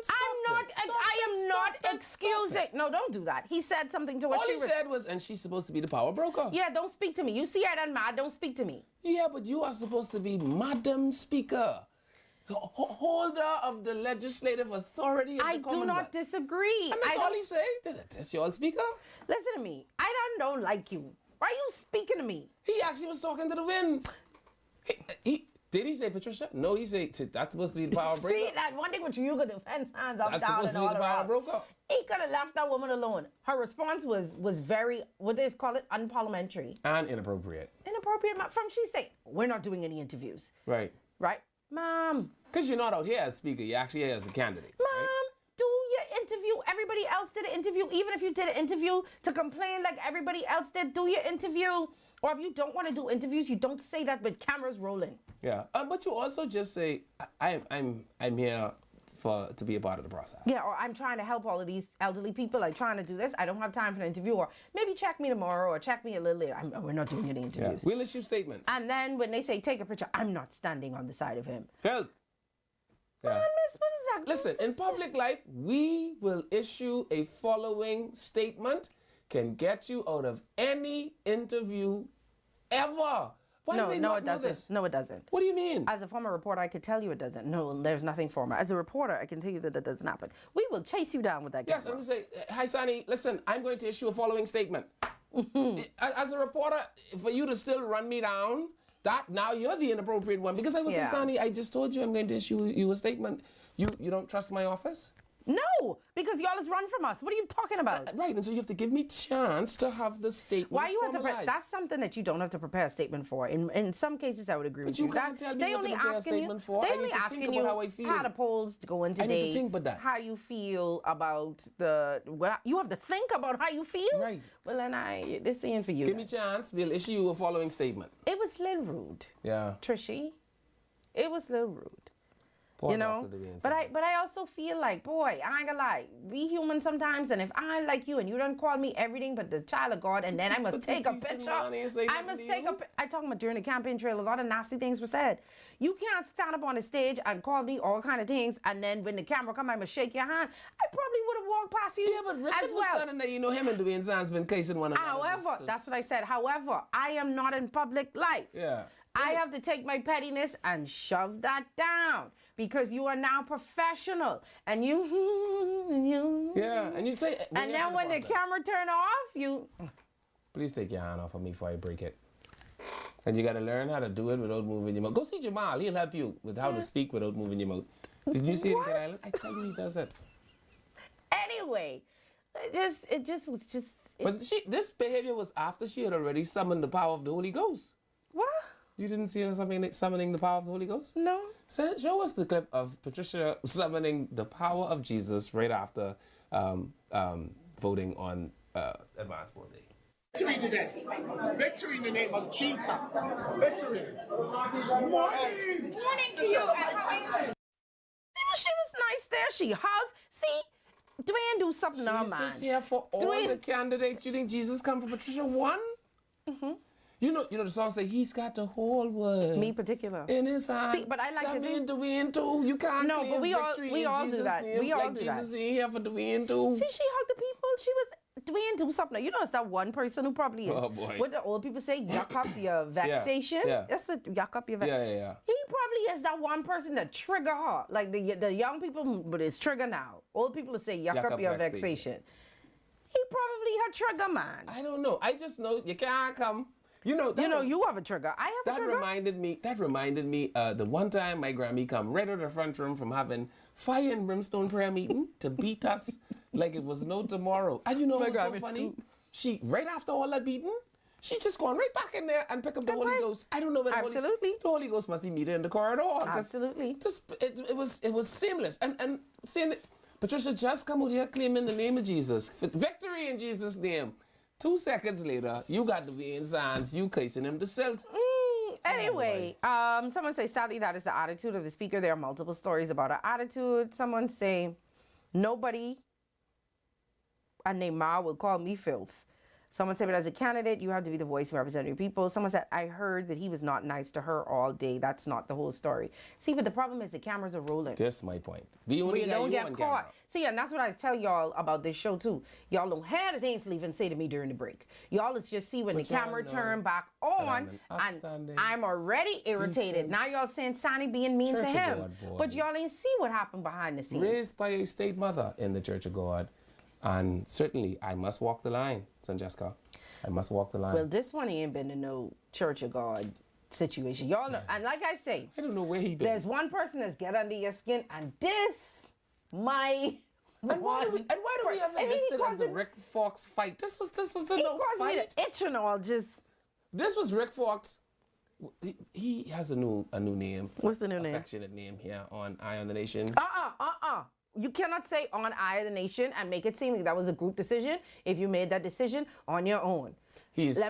I am not excusing. No, don't do that. He said something to her. All he said was, and she's supposed to be the power broker. Yeah, don't speak to me. You see her done mad, don't speak to me. Yeah, but you are supposed to be Madam Speaker, holder of the legislative authority of the Commonwealth. I do not disagree. And that's all he said? That's your speaker? Listen to me. I don't like you. Why are you speaking to me? He actually was talking to the wind. Did he say Patricia? No, he said that's supposed to be the power broker. See, that one thing with you could defense hands up, that's down, supposed and to be all the power around. broker. He could have left that woman alone. Her response was very, what they call it, unparliamentary. And inappropriate. Inappropriate. From she said, we're not doing any interviews. Right. Right? Mom. Because you're not out here as speaker, you're actually here as a candidate. Mom, do your interview. Everybody else did an interview. Even if you did an interview to complain like everybody else did, do your interview. Or if you don't want to do interviews, you don't say that with cameras rolling. Yeah, but you also just say, I'm here to be a part of the process. Yeah, or I'm trying to help all of these elderly people. I'm trying to do this. I don't have time for an interview. Or maybe check me tomorrow or check me a little later. We're not doing any interviews. Yeah. We'll issue statements. And then when they say take a picture, I'm not standing on the side of him. Filth. Yeah. Man, miss, what is that? Listen, in public life, we will issue a following statement. Can get you out of any interview ever. Why do they not know this? No, it doesn't. What do you mean? As a former reporter, I could tell you it doesn't. No, there's nothing former. As a reporter, I can tell you that it doesn't happen. We will chase you down with that camera. Yes, I'm going to say, hi, Sonny, listen, I'm going to issue a following statement. As a reporter, for you to still run me down, now you're the inappropriate one. Because I would say, Sonny, I just told you I'm going to issue you a statement. You don't trust my office? No, because y'all is run from us. What are you talking about? Right, and so you have to give me chance to have the statement. Why you have to? That's something that you don't have to prepare a statement for. In some cases, I would agree with you. But you can't tell me what to prepare a statement for. They only asking you how I feel. How the polls go in today. I need to think about that. How you feel about you have to think about how you feel. Right. Well, then this ain't for you. Give me a chance. We'll issue you a following statement. It was a little rude. Yeah. Trishy, it was a little rude. Poor you know, but I also feel like, boy, I ain't gonna lie, be human sometimes. And if I like you and you don't call me everything but the child of God, and then I must take a picture. I talking about during the campaign trail, a lot of nasty things were said. You can't stand up on the stage and call me all kind of things, and then when the camera come, I must shake your hand. I probably would have walked past you. Yeah, but Richard was standing there. You know, him and Dwayne Sands been casing one another. However, that's what I said. However, I am not in public life. Yeah. I have to take my pettiness and shove that down because you are now professional and you. Yeah, and you say. And then when the camera turn off, you. Please take your hand off of me before I break it. And you got to learn how to do it without moving your mouth. Go see Jamal. He'll help you with how to speak without moving your mouth. Did you see it in Cat Island? I tell you, he does it. Anyway, it just was. But this behavior was after she had already summoned the power of the Holy Ghost. What? You didn't see her summoning the power of the Holy Ghost? No. Show us the clip of Patricia summoning the power of Jesus right after voting on Advance Board Day. Victory today. Victory in the name of Jesus. Victory. Morning. Morning to you. She was nice there. She hugged. See, Dwayne do something on man. Jesus here for all the candidates. You think Jesus come for Patricia? One? Mm-hmm. You know the song say he's got the whole world. Me particular. In his hand. See, but I like to to do. win too. You can't. No, but we all do Jesus that. Name. We all like do Jesus that. ain't here for the win too. See, she hugged the people. She was doing something. You know, it's that one person who probably is. Oh boy. What the old people say, yuck up your vexation. Yeah. That's the yuck up your vexation. Yeah. He probably is that one person that trigger her. Like the young people, but it's trigger now. Old people say yuck up your vexation. He probably her trigger man. I don't know. I just know you can't come. You know, you have a trigger. I have a trigger. That reminded me. The one time my Grammy come right out of the front room from having fire and brimstone prayer meeting to beat us like it was no tomorrow. And you know what's so funny? She right after all that beating, she just gone right back in there and pick up the Holy Ghost. I don't know whether the Holy Ghost must meet her in the corridor. Absolutely. It was seamless and saying that Patricia just come out here claiming the name of Jesus, victory in Jesus' name. 2 seconds later, you got the vein signs, you casing him to silt. Anyway, someone say, sadly, that is the attitude of the speaker. There are multiple stories about her attitude. Someone say, nobody and Neymar will call me filth. Someone said, but as a candidate, you have to be the voice representing your people. Someone said, I heard that he was not nice to her all day. That's not the whole story. See, but the problem is the cameras are rolling. That's my point. The only you guy don't you get on caught. camera. See, and that's what I tell y'all about this show, too. Y'all don't have the things to even say to me during the break. Y'all is just see when the camera turn back on, and I'm already irritated. decent Now y'all saying Sonny being mean Church to of him. God boy. But y'all ain't see what happened behind the scenes. Raised by a state mother in the Church of God. And certainly, I must walk the line, Sanjessica. I must walk the line. Well, this one ain't been in no Church of God situation. Y'all know, and like I say, I don't know where he been. There's one person that's get under your skin, and this, my... And why do we have it listed as the Rick Fox fight? This was a no fight. He caused me to itch and all, just... This was Rick Fox. He has a new name. What's the new name? Affectionate name here on Eye on the Nation. You cannot say on Eye of the Nation and make it seem like that was a group decision if you made that decision on your own. Let me see.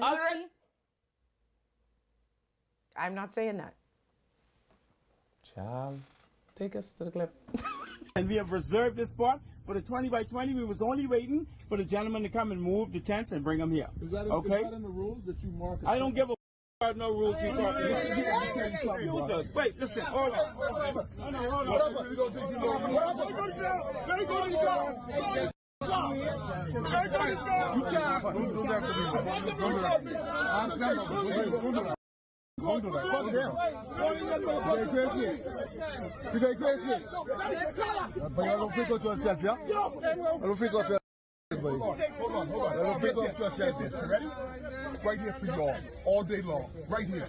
I'm not saying that. Child, take us to the clip. And we have reserved this spot for the 20 by 20. We was only waiting for the gentleman to come and move the tents and bring them here. Is that in the rules that you mark? I don't give a about no rules you talking about. Wait, listen, hold on. Hold on. You can't. Don't do that to me. Don't do that. Fuck them. You're crazy. You're crazy. But I don't freak out yourself, yeah? I don't freak out yourself. Hold on. I don't freak out yourself. This. Ready? Right here for y'all. All day long. Right here.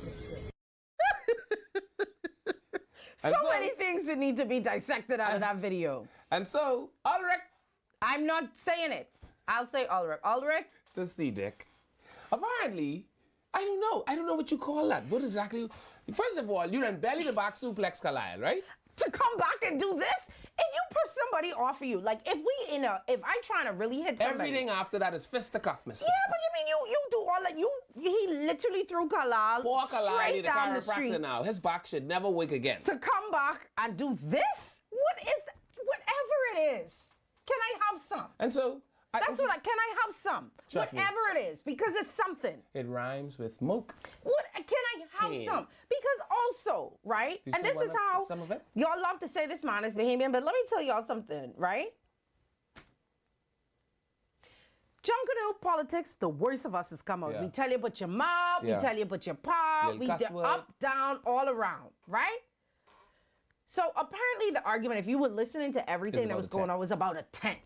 So many things that need to be dissected out of that video. And so, Ulrich. I'm not saying it. I'll say Ulrich. Ulrich? The C-Dick. Apparently, I don't know what you call that. What exactly? First of all, you done belly to back suplex Khalil, right? To come back and do this? If you push somebody off of you, like if I trying to really hit somebody. Everything after that is fisticuff, mister. Yeah, but you mean you do all that? He literally threw Khalil Poor Khalil, straight the down the street. chiropractor now. His back should never wake again. To come back and do this? What is that? Whatever it is. Can I have some? And so... Can I have some? Whatever it is, because it's something. It rhymes with moke. What can I have some? Because also, right? And this is how some of it? Y'all love to say this man is Bahamian, but let me tell y'all something, right? Junkanoo politics, the worst of us has come out. Yeah. We tell you about your mom, we tell you about your pa, we do up, down, all around, right? So apparently the argument, if you were listening to everything that was going on, was about a tent.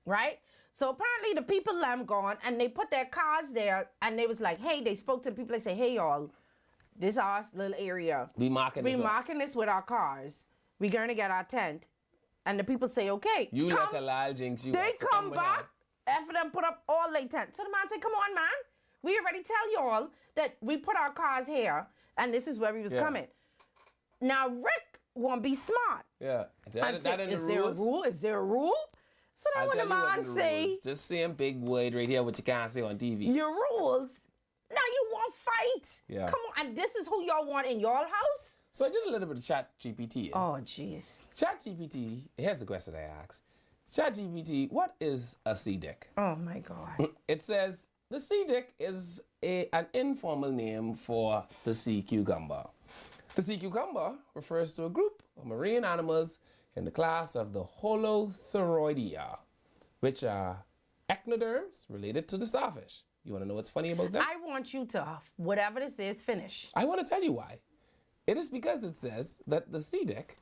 Right? So apparently the people gone and they put their cars there and they was like, hey, they spoke to the people. They say, hey, y'all, this is our little area. We marking this with our cars. We're going to get our tent. And the people say, okay. You let a lie jinx you. They come back after them put up all their tents. So the man said, come on, man. We already tell y'all that we put our cars here and this is where we was coming. Now, Rick won't be smart. Yeah. Is there a rule? Is there a rule? So then when the man say... Just saying big word right here, what you can't say on TV. Your rules? Now you want fight? Yeah. Come on, and this is who y'all want in your house? So I did a little bit of Chat GPT. Oh, jeez. Chat GPT, here's the question I asked. Chat GPT, what is a C-Dick? Oh, my God. It says, the C-Dick is an informal name for the sea cucumber. The sea cucumber refers to a group of marine animals in the class of the Holothuroidea, which are echinoderms related to the starfish. You want to know what's funny about them? I want you to, whatever this is, finish. I want to tell you why. It is because it says that the sea dick,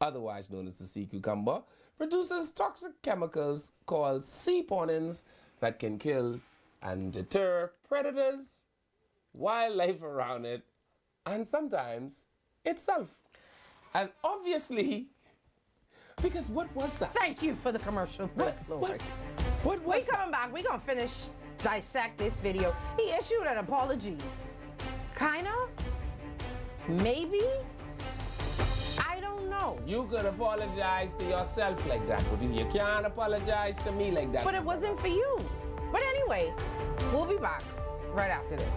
otherwise known as the sea cucumber, produces toxic chemicals called saponins that can kill and deter predators, wildlife around it, and sometimes itself. And obviously, because what was that? Thank you for the commercial. What was we coming back. We're going to finish, dissect this video. He issued an apology. Kind of? Maybe? I don't know. You could apologize to yourself like that, but you can't apologize to me like that. But it wasn't for you. But anyway, we'll be back right after this.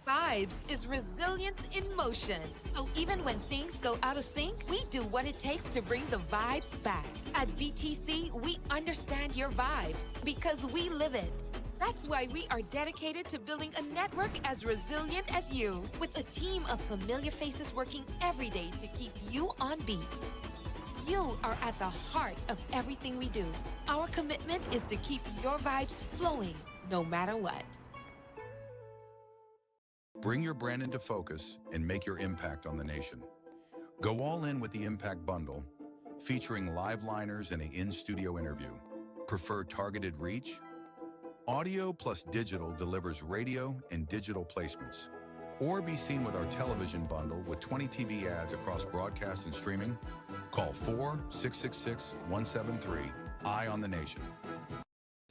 Vibes is resilience in motion. So even when things go out of sync, we do what it takes to bring the vibes back. At BTC, we understand your vibes because we live it. That's why we are dedicated to building a network as resilient as you, with a team of familiar faces working every day to keep you on beat. You are at the heart of everything we do. Our commitment is to keep your vibes flowing, no matter what. Bring your brand into focus and make your impact on the nation. Go all in with the Impact Bundle, featuring live liners and an in-studio interview. Prefer targeted reach? Audio plus digital delivers radio and digital placements. Or be seen with our television bundle with 20 TV ads across broadcast and streaming. Call 4-666-173. Eye on the Nation.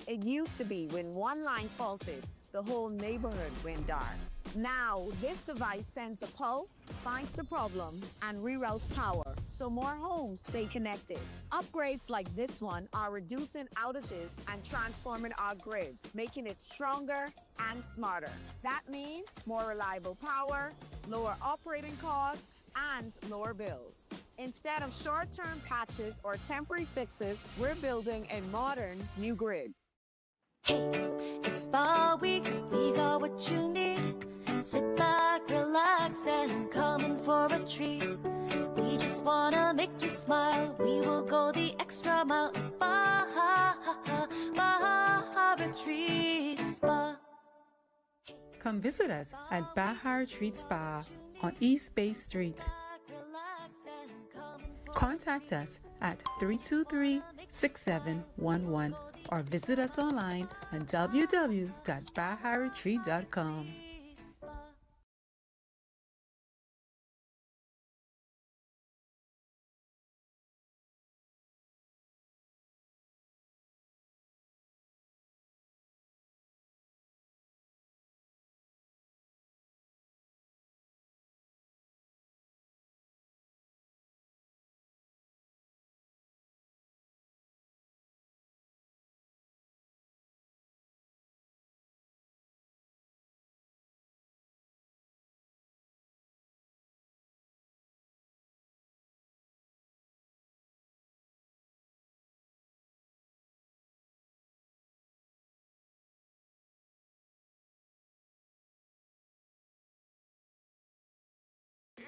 It used to be when one line faulted, the whole neighborhood went dark. Now, this device sends a pulse, finds the problem, and reroutes power, so more homes stay connected. Upgrades like this one are reducing outages and transforming our grid, making it stronger and smarter. That means more reliable power, lower operating costs, and lower bills. Instead of short-term patches or temporary fixes, we're building a modern new grid. Hey, it's Spa Week, we got what you need. Sit back, relax, and come in for a treat. We just wanna make you smile. We will go the extra mile at Baja Retreat Spa. Come visit us at Baja Retreat Spa on East Bay Street. Contact us at 323-6711 or visit us online at www.baharetreat.com.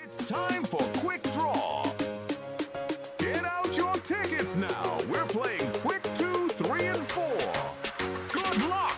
It's time for Quick Draw. Get out your tickets now. We're playing Quick 2, 3, and 4. Good luck!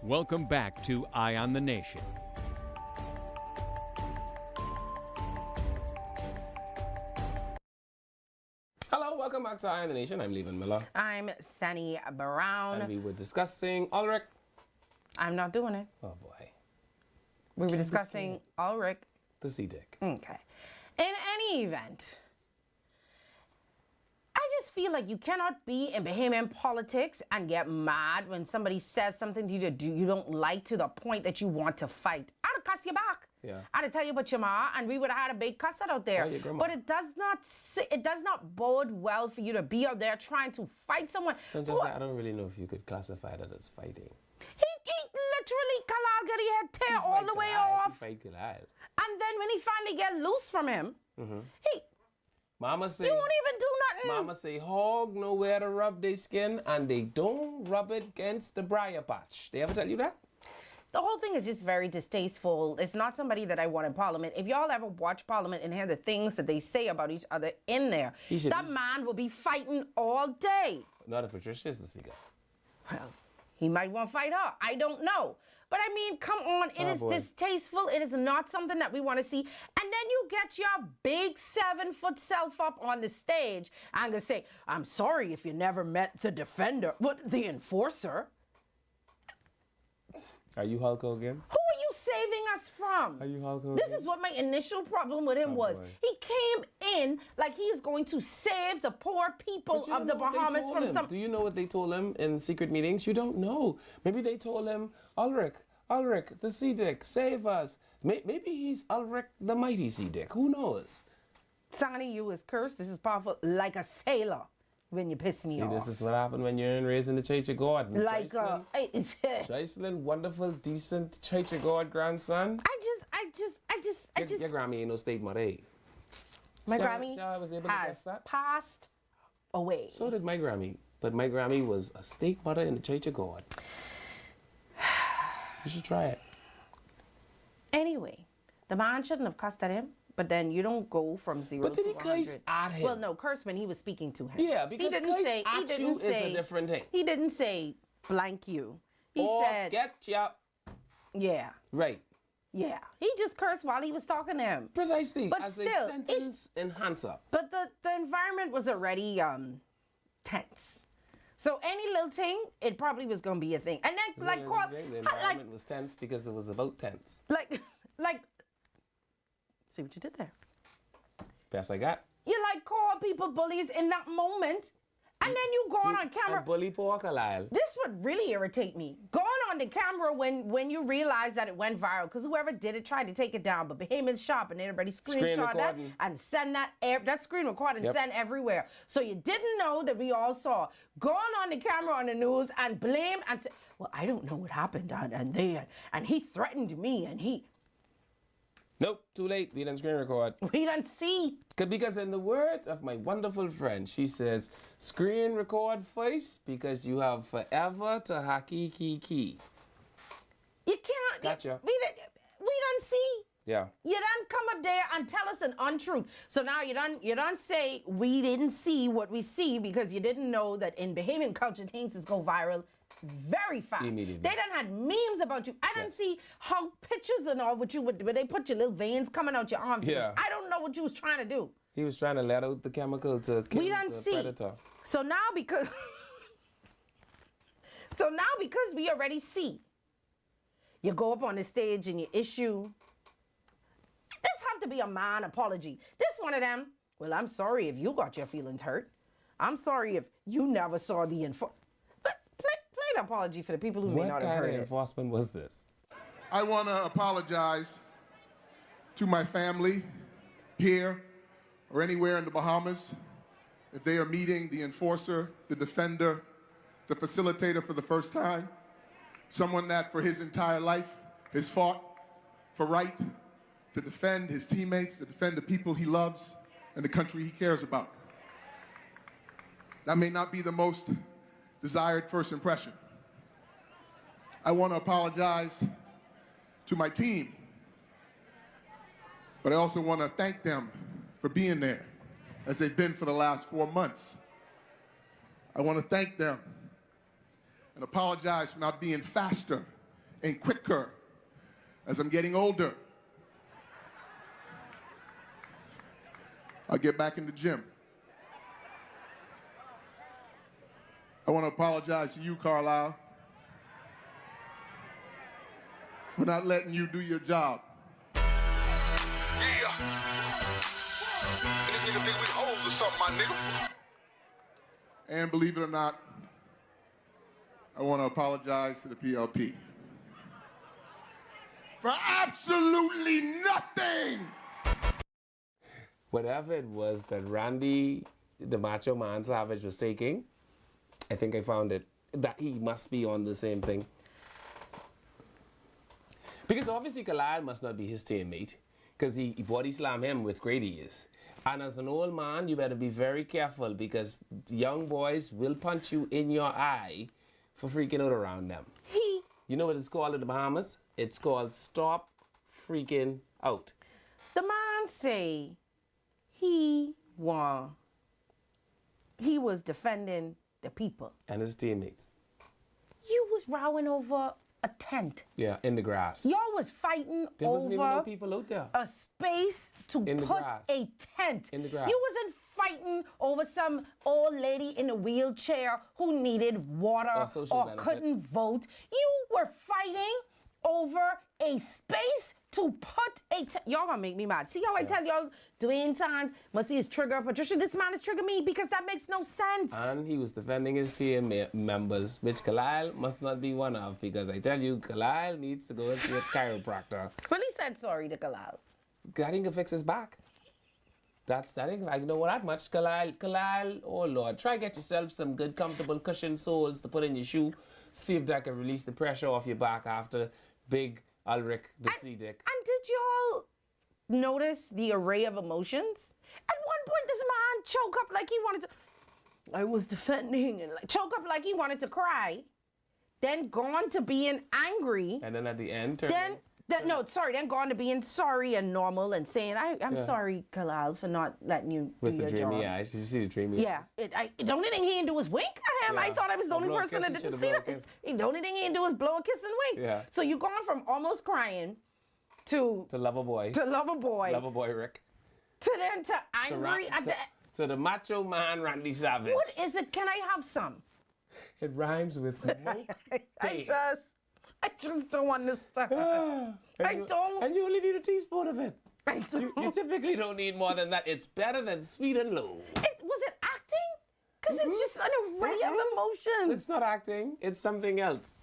Welcome back to Eye on the Nation. Hello, welcome back to Eye on the Nation. I'm Levan Miller. I'm Sunny Brown. And we were discussing Ulrich. I'm not doing it. Oh, boy. We were discussing Ulrich. The C-Dick. Okay. In any event, I just feel like you cannot be in Bahamian politics and get mad when somebody says something to you that you don't like to the point that you want to fight. I'd cuss you back. Yeah. I'd tell you about your ma, and we would have had a big cuss out there. Oh, your grandma. But it does not bode well for you to be out there trying to fight someone. So just I don't really know if you could classify that as fighting. He literally Kalal got his head tear all the way off. He fight Kalal. And then when he finally get loose from him, Mama say, you won't even do nothing. Mama say, hog know where to rub their skin, and they don't rub it against the briar patch. They ever tell you that? The whole thing is just very distasteful. It's not somebody that I want in Parliament. If y'all ever watch Parliament and hear the things that they say about each other in there, that man will be fighting all day. Not if Patricia is the speaker. Well, he might want to fight her. I don't know. But I mean, come on, it is distasteful. It is not something that we want to see. And then you get your big 7-foot self up on the stage and gonna say, I'm sorry if you never met the defender, but the enforcer. Are you Hulk Hogan? Who are you saving us from? Are you Hulk Hogan? This is what my initial problem with him was. Boy. He came in like he is going to save the poor people of the Bahamas from some... Do you know what they told him in secret meetings? You don't know. Maybe they told him, Ulrich, the C-Dick, save us. Maybe he's Ulrich, the mighty C-Dick. Who knows? Sonny, you is cursed. This is powerful like a sailor when you piss me off. This is what happened when you're in raising the Church of God. Like, Joycelyn, wonderful, decent Church of God grandson. Your Grammy ain't no state mother. My Grammy I was able to guess that? Passed away. So did my Grammy. But my Grammy was a stake mother in the Church of God. You should try it. Anyway, the man shouldn't have cussed at him. But then you don't go from 0 but to 100. But did he curse at him? Well, no, curse when he was speaking to him. Yeah, because curse at you is a different thing. He didn't say blank you. He said... get ya. Yeah. Right. Yeah. He just cursed while he was talking to him. Precisely. But as still, a sentence enhancer. But the environment was already tense. So any little thing, it probably was going to be a thing. And then, the environment was tense because it was about tense. Like... See what you did there. Best I got. You call people bullies in that moment, and then you go on camera. And bully poor Kalal. This would really irritate me. Going on the camera when you realize that it went viral, because whoever did it tried to take it down, but Bahamian Shop and everybody screenshot that and send that screen recording send everywhere. So you didn't know that we all saw. Going on the camera on the news and blame and say, well, I don't know what happened and he threatened me and he. Nope, too late. We didn't screen record. We didn't see. Because in the words of my wonderful friend, she says, screen record first because you have forever to hakiki. You cannot. Gotcha. We didn't see. Yeah. You done come up there and tell us an untruth. So now you done say we didn't see what we see because you didn't know that in Bahamian culture things just go viral very fast. Immediately. They done had memes about you. I didn't see how pictures and all what you would, where they put your little veins coming out your arms. Yeah. I don't know what you was trying to do. He was trying to let out the chemical to kill the predator. So now because we already see, you go up on the stage and you issue. This have to be a man apology. This one of them. Well, I'm sorry if you got your feelings hurt. I'm sorry if you never saw the Play the apology for the people who may not have heard it. What kind of enforcement was this? I want to apologize to my family here or anywhere in the Bahamas if they are meeting the enforcer, the defender, the facilitator for the first time, someone that for his entire life has fought for right to defend his teammates, to defend the people he loves and the country he cares about. That may not be the most desired first impression. I want to apologize to my team, but I also want to thank them for being there as they've been for the last 4 months. I want to thank them and apologize for not being faster and quicker as I'm getting older. I'll get back in the gym. I want to apologize to you, Carlisle, for not letting you do your job. Yeah. This nigga think we hoes or something, my nigga. And believe it or not, I want to apologize to the PLP for absolutely nothing. Whatever it was that Randy, the Macho Man Savage, was taking, I think I found it, that he must be on the same thing. Because obviously Khalil must not be his teammate, because he body slammed him with great ease. And as an old man, you better be very careful, because young boys will punch you in your eye for freaking out around them. You know what it's called in the Bahamas? It's called stop freaking out. The man say he was defending the people. And his teammates. You was rowing over a tent. Yeah, in the grass. Y'all was fighting There wasn't even no over people out there. a space to In the put grass. a tent. In the grass. You wasn't fighting over some old lady in a wheelchair who needed water Or social benefit. couldn't vote. You were fighting over a space to put a tent. Y'all gonna make me mad. See how I tell y'all Dwayne times must see his trigger. Patricia, this man is trigger me because that makes no sense. And he was defending his team members, which Khalil must not be one of, because I tell you, Khalil needs to go and see a chiropractor. But he said sorry to Khalil. That ain't gonna fix his back. That ain't, I know that much. Khalil, oh Lord, try get yourself some good, comfortable cushion soles to put in your shoe. See if that can release the pressure off your back after Big Ulrich the Sea Dick. And did y'all notice the array of emotions? At one point, this man choke up like he wanted to. I was defending and like choke up like he wanted to cry. Then gone to being angry. And then at the end, Then gone to being sorry and normal and saying, I'm sorry, Khalil, for not letting you with do the your dreamy job. eyes. Did you see the dreamy Yeah, eyes? the only thing he didn't do was wink at him. Yeah. I thought I was the Or only blow a person kiss. that He didn't should've see blown a that. kiss. The only thing he didn't do was blow a kiss and wink. Yeah. So you gone from almost crying to Lover Boy. To Lover Boy. Lover Boy Rick. To then to angry at the. To the Macho Man Randy Savage. What is it? Can I have some? It rhymes with milk. I just don't understand. And you only need a teaspoon of it. I don't. You typically don't need more than that. It's better than sweet and low. Was it acting? Because it's just an array of emotions. It's not acting. It's something else.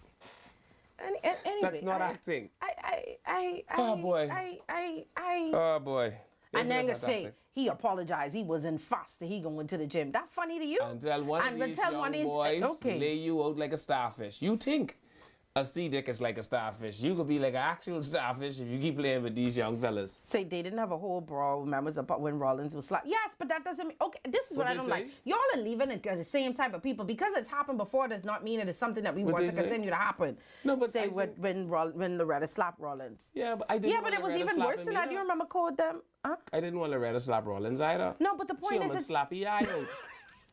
Anyway, That's not acting. Oh boy. Oh boy. And then you Fantastic. say he apologized. He wasn't faster. He going to the gym. That funny to you? Until one of these young boys lay you out like a starfish. You think a sea dick is like a starfish. You could be like an actual starfish if you keep playing with these young fellas. Say they didn't have a whole brawl. Remember about when Rollins was slapped? Yes, but that doesn't mean. Okay, this is what I don't like. Y'all are leaving it the same type of people because it's happened before. Does not mean it is something that we want to continue to happen. No, but say when Loretta slapped Rollins. Yeah, but I didn't. Yeah, but it was even worse than that. Do you remember called them? Huh? I didn't want Loretta slap Rollins either. No, but the point she is, almost slapped the eye out.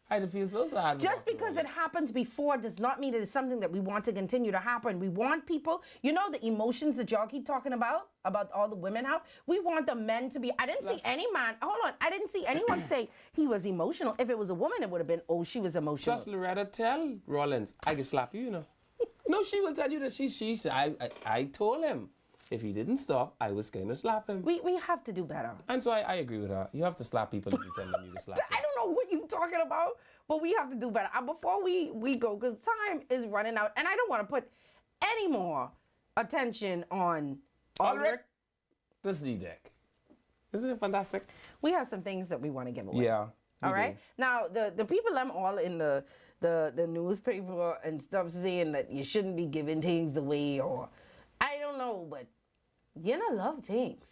I feel so sad. Just because it happened before does not mean it is something that we want to continue to happen. We want people, you know, the emotions that y'all keep talking about all the women out. We want the men to be. I didn't see any man. Hold on, I didn't see anyone say he was emotional. If it was a woman, it would have been, oh, she was emotional. Just Loretta tell Rollins, I can slap you, you know. No, she will tell you that she said, I told him. If he didn't stop, I was going to slap him. We have to do better. And so I agree with her. You have to slap people if you tell them you to slap them. I don't know what you're talking about, but we have to do better. Before we go, because time is running out, and I don't want to put any more attention on Ulrich the Sea Dick. Isn't it fantastic? We have some things that we want to give away. Yeah. All right. Now, the people I'm all in the newspaper and stuff saying that you shouldn't be giving things away, or I don't know, but you know, love things.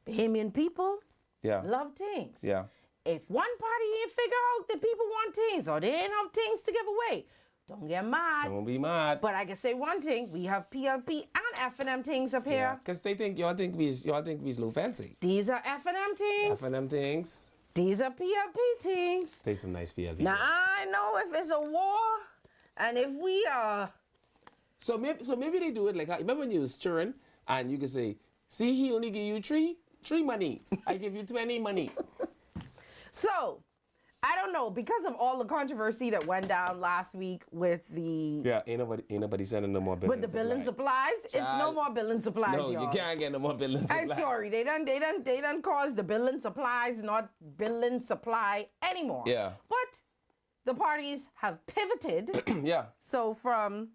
Bahamian people love things. Yeah. If one party ain't figure out that people want things or they ain't have things to give away, don't get mad. Don't be mad. But I can say one thing: we have PLP and F&M things up here. Because they think y'all think we's low fancy. These are F&M things. F&M things. These are PLP things. They some nice PLP. Now I know if it's a war, and if we are So maybe they do it like, remember when you was children and you could say, see, he only give you three money. I give you 20 money. So, I don't know, because of all the controversy that went down last week with the... Yeah, ain't nobody sending no more bill with the bill and supplies. It's no more bill and supplies, No, y'all. you can't get no more bill and supplies. I'm sorry, they done caused the bill and supplies, not bill and supply anymore. Yeah. But the parties have pivoted. Yeah. So from...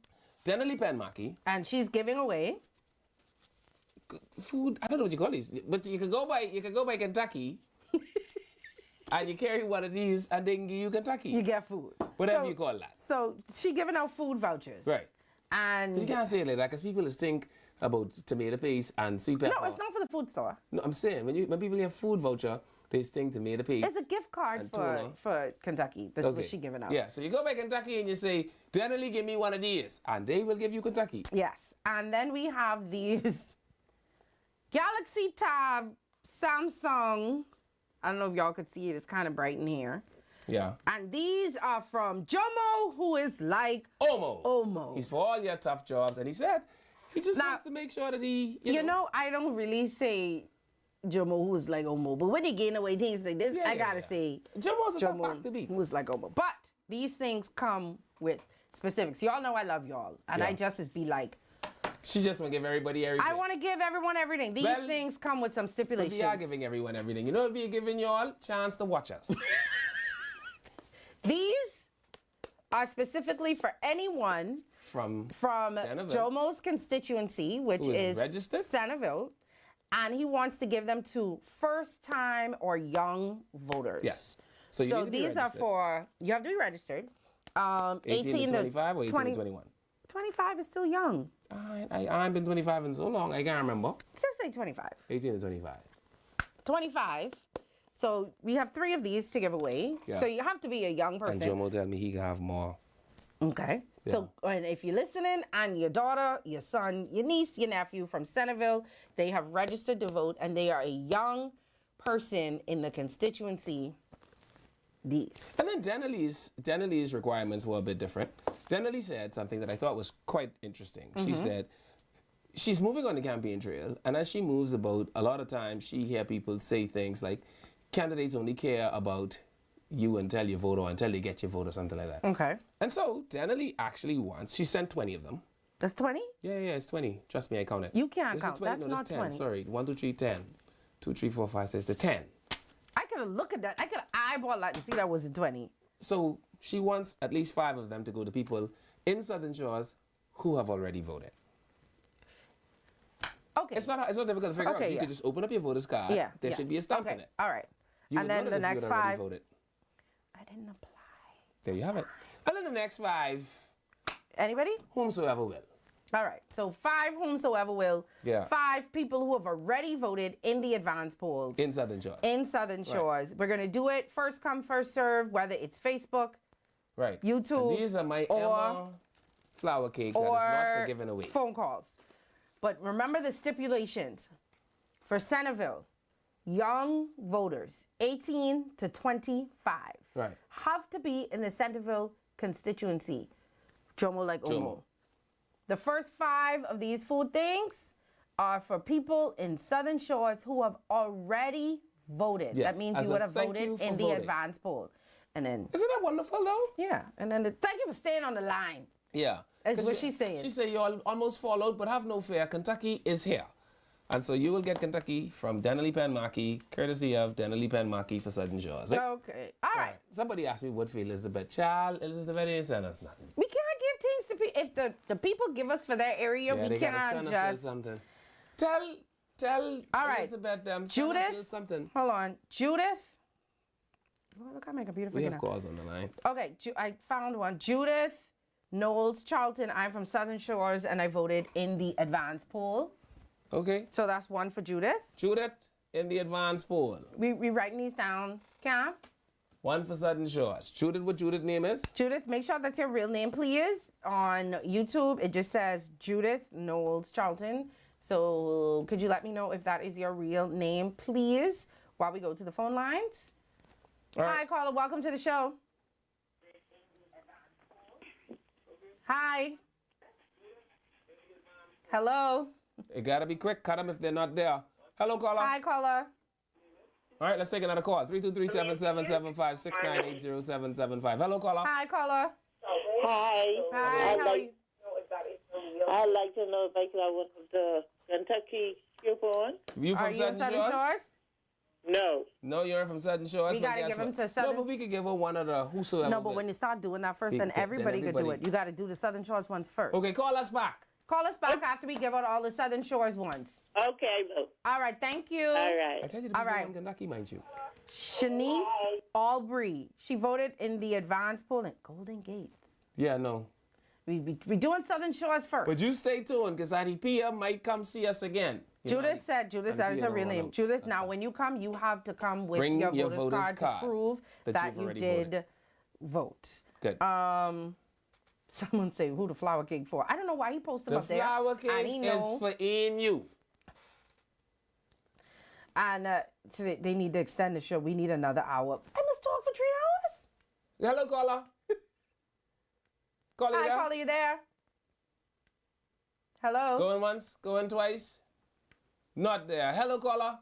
Denali Penmaki. And she's giving away... food, I don't know what you call these, but you can go by Kentucky and you carry one of these and they can give you Kentucky. You get food. Whatever you call that. So she giving out food vouchers. Right. And but you can't say it like that because people just think about tomato paste and sweet pepper. No, it's not for the food store. No, I'm saying when people have food voucher, they just think tomato paste. It's a gift card for Kentucky. That's what she giving out. Yeah, so you go by Kentucky and you say, generally give me one of these, and they will give you Kentucky. Yes. And then we have these Galaxy Tab Samsung. I don't know if y'all could see it. It's kind of bright in here. Yeah. And these are from Jomo, who is like Omo. He's for all your tough jobs. And he said he just wants to make sure that he, you know. I don't really say Jomo, who is like Omo. But when you gain away things like this, I got to say Jomo's a tough fuck to beat. Who is like Omo. But these things come with specifics. Y'all know I love y'all. And I just be like, she just want to give everybody everything. I want to give everyone everything. These things come with some stipulations. But we are giving everyone everything. You know what we're giving y'all? Chance to watch us. These are specifically for anyone from Jomo's constituency, which is registered? Centerville, and he wants to give them to first-time or young voters. Yes. So these are for, you have to be registered. 18 to 25 or 18 to 21? 25 is still young. I haven't been 25 in so long, I can't remember. Just say 25. 18 to 25. 25. So we have 3 of these to give away. Yeah. So you have to be a young person. And Jomo tell me he can have more. Okay. Yeah. So, and if you're listening and your daughter, your son, your niece, your nephew from Centerville, they have registered to vote and they are a young person in the constituency. These. And then Denali's requirements were a bit different. Denali said something that I thought was quite interesting. She said she's moving on the campaign trail, and as she moves about, a lot of times she hear people say things like, candidates only care about you until you vote or until they get your vote or something like that. Okay. And so Denali actually wants, she sent 20 of them. That's 20? Yeah, it's 20. Trust me, I counted. You can't this count. Is 20. That's no, not 10. 20. Sorry, 1, 2, 3, 10. 2, 3, 4, 5, 6, the 10. I could have looked at that. I could have eyeballed that to see that wasn't 20. So she wants at least 5 of them to go to people in Southern Shores who have already voted. Okay. It's not difficult to figure out. You could just open up your voter's card. Yeah. There should be a stamp in it. All right. You and would then know the if you next had already 5. Voted. I didn't apply. There you have it. And then the next 5. Anybody? Whomsoever will. All right. So 5 whomsoever will. Yeah. 5 people who have already voted in the advance polls. In Southern Shores. In Southern Shores. Right. We're going to do it first come, first serve, whether it's Facebook, right, YouTube, and these are my Emma flower cake that is not for giving away. Phone calls. But remember the stipulations. For Centerville, young voters, 18 to 25, right, have to be in the Centerville constituency. Jomo like Omo. The first 5 of these food things are for people in Southern Shores who have already voted. Yes, that means as you a would have thank voted you for in the voting. advance poll. And then, isn't that wonderful though? Yeah. And then thank you for staying on the line. Yeah. That's what she's saying. She said you almost fall out, but have no fear. Kentucky is here. And so you will get Kentucky from Denali Penmaki, courtesy of Denali Penmaki for Southern Shores. Right? Okay. All right. Somebody asked me Woodfield Elizabeth. Child, Elizabeth ain't send us nothing. We can't give things to people. If the people give us for their area, Yeah, we they gotta cannot send us just. something. Tell All right. Elizabeth them. Judith. Something. Hold on. Judith. Oh, look at my computer. We have freaking out. calls on the line. Okay. I found one. Judith Knowles Charlton. I'm from Southern Shores and I voted in the advance poll. Okay. So that's one for Judith. Judith in the advance poll. We writing these down. Cam? One for Southern Shores. Judith, what Judith's name is? Judith, make sure that's your real name, please. On YouTube, it just says Judith Knowles Charlton. So could you let me know if that is your real name, please, while we go to the phone lines? Right. Hi, caller. Welcome to the show. Hi. Hello. It gotta be quick. Cut them if they're not there. Hello, caller. Hi, caller. All right, let's take another call. 323-777-56980-775. Hello, caller. Hi, caller. Hi. Hi, how are you? I'd like to know if I could have one of the Kentucky coupon. You from Southern Shores? No. No, you're from Southern Shores. We gotta give them to Southern. No, but we could give her one of the whosoever. No, but when you start doing that first, then everybody could do it. You gotta do the Southern Shores ones first. Okay, call us back. Call us back after we give out all the Southern Shores ones. Okay. All right, thank you. All right. I tell you, the people in Kentucky, mind you. Shanice Albury. She voted in the advanced poll at Golden Gate. Yeah, no. We're doing Southern Shores first. But you stay tuned, because Adipia might come see us again. Judith, that is her real name. Judith, now when you come, you have to come with Bring your voter's voter's card to prove that you've you already did vote. Good. Someone say, who the flower cake for? I don't know why he posted The up there. flower cake is for you. And so they need to extend the show. We need another hour. I must talk for 3 hours? Hello, caller. Caller, Hi, caller, you there? Hello? Going once, going twice. Not there. Hello, caller.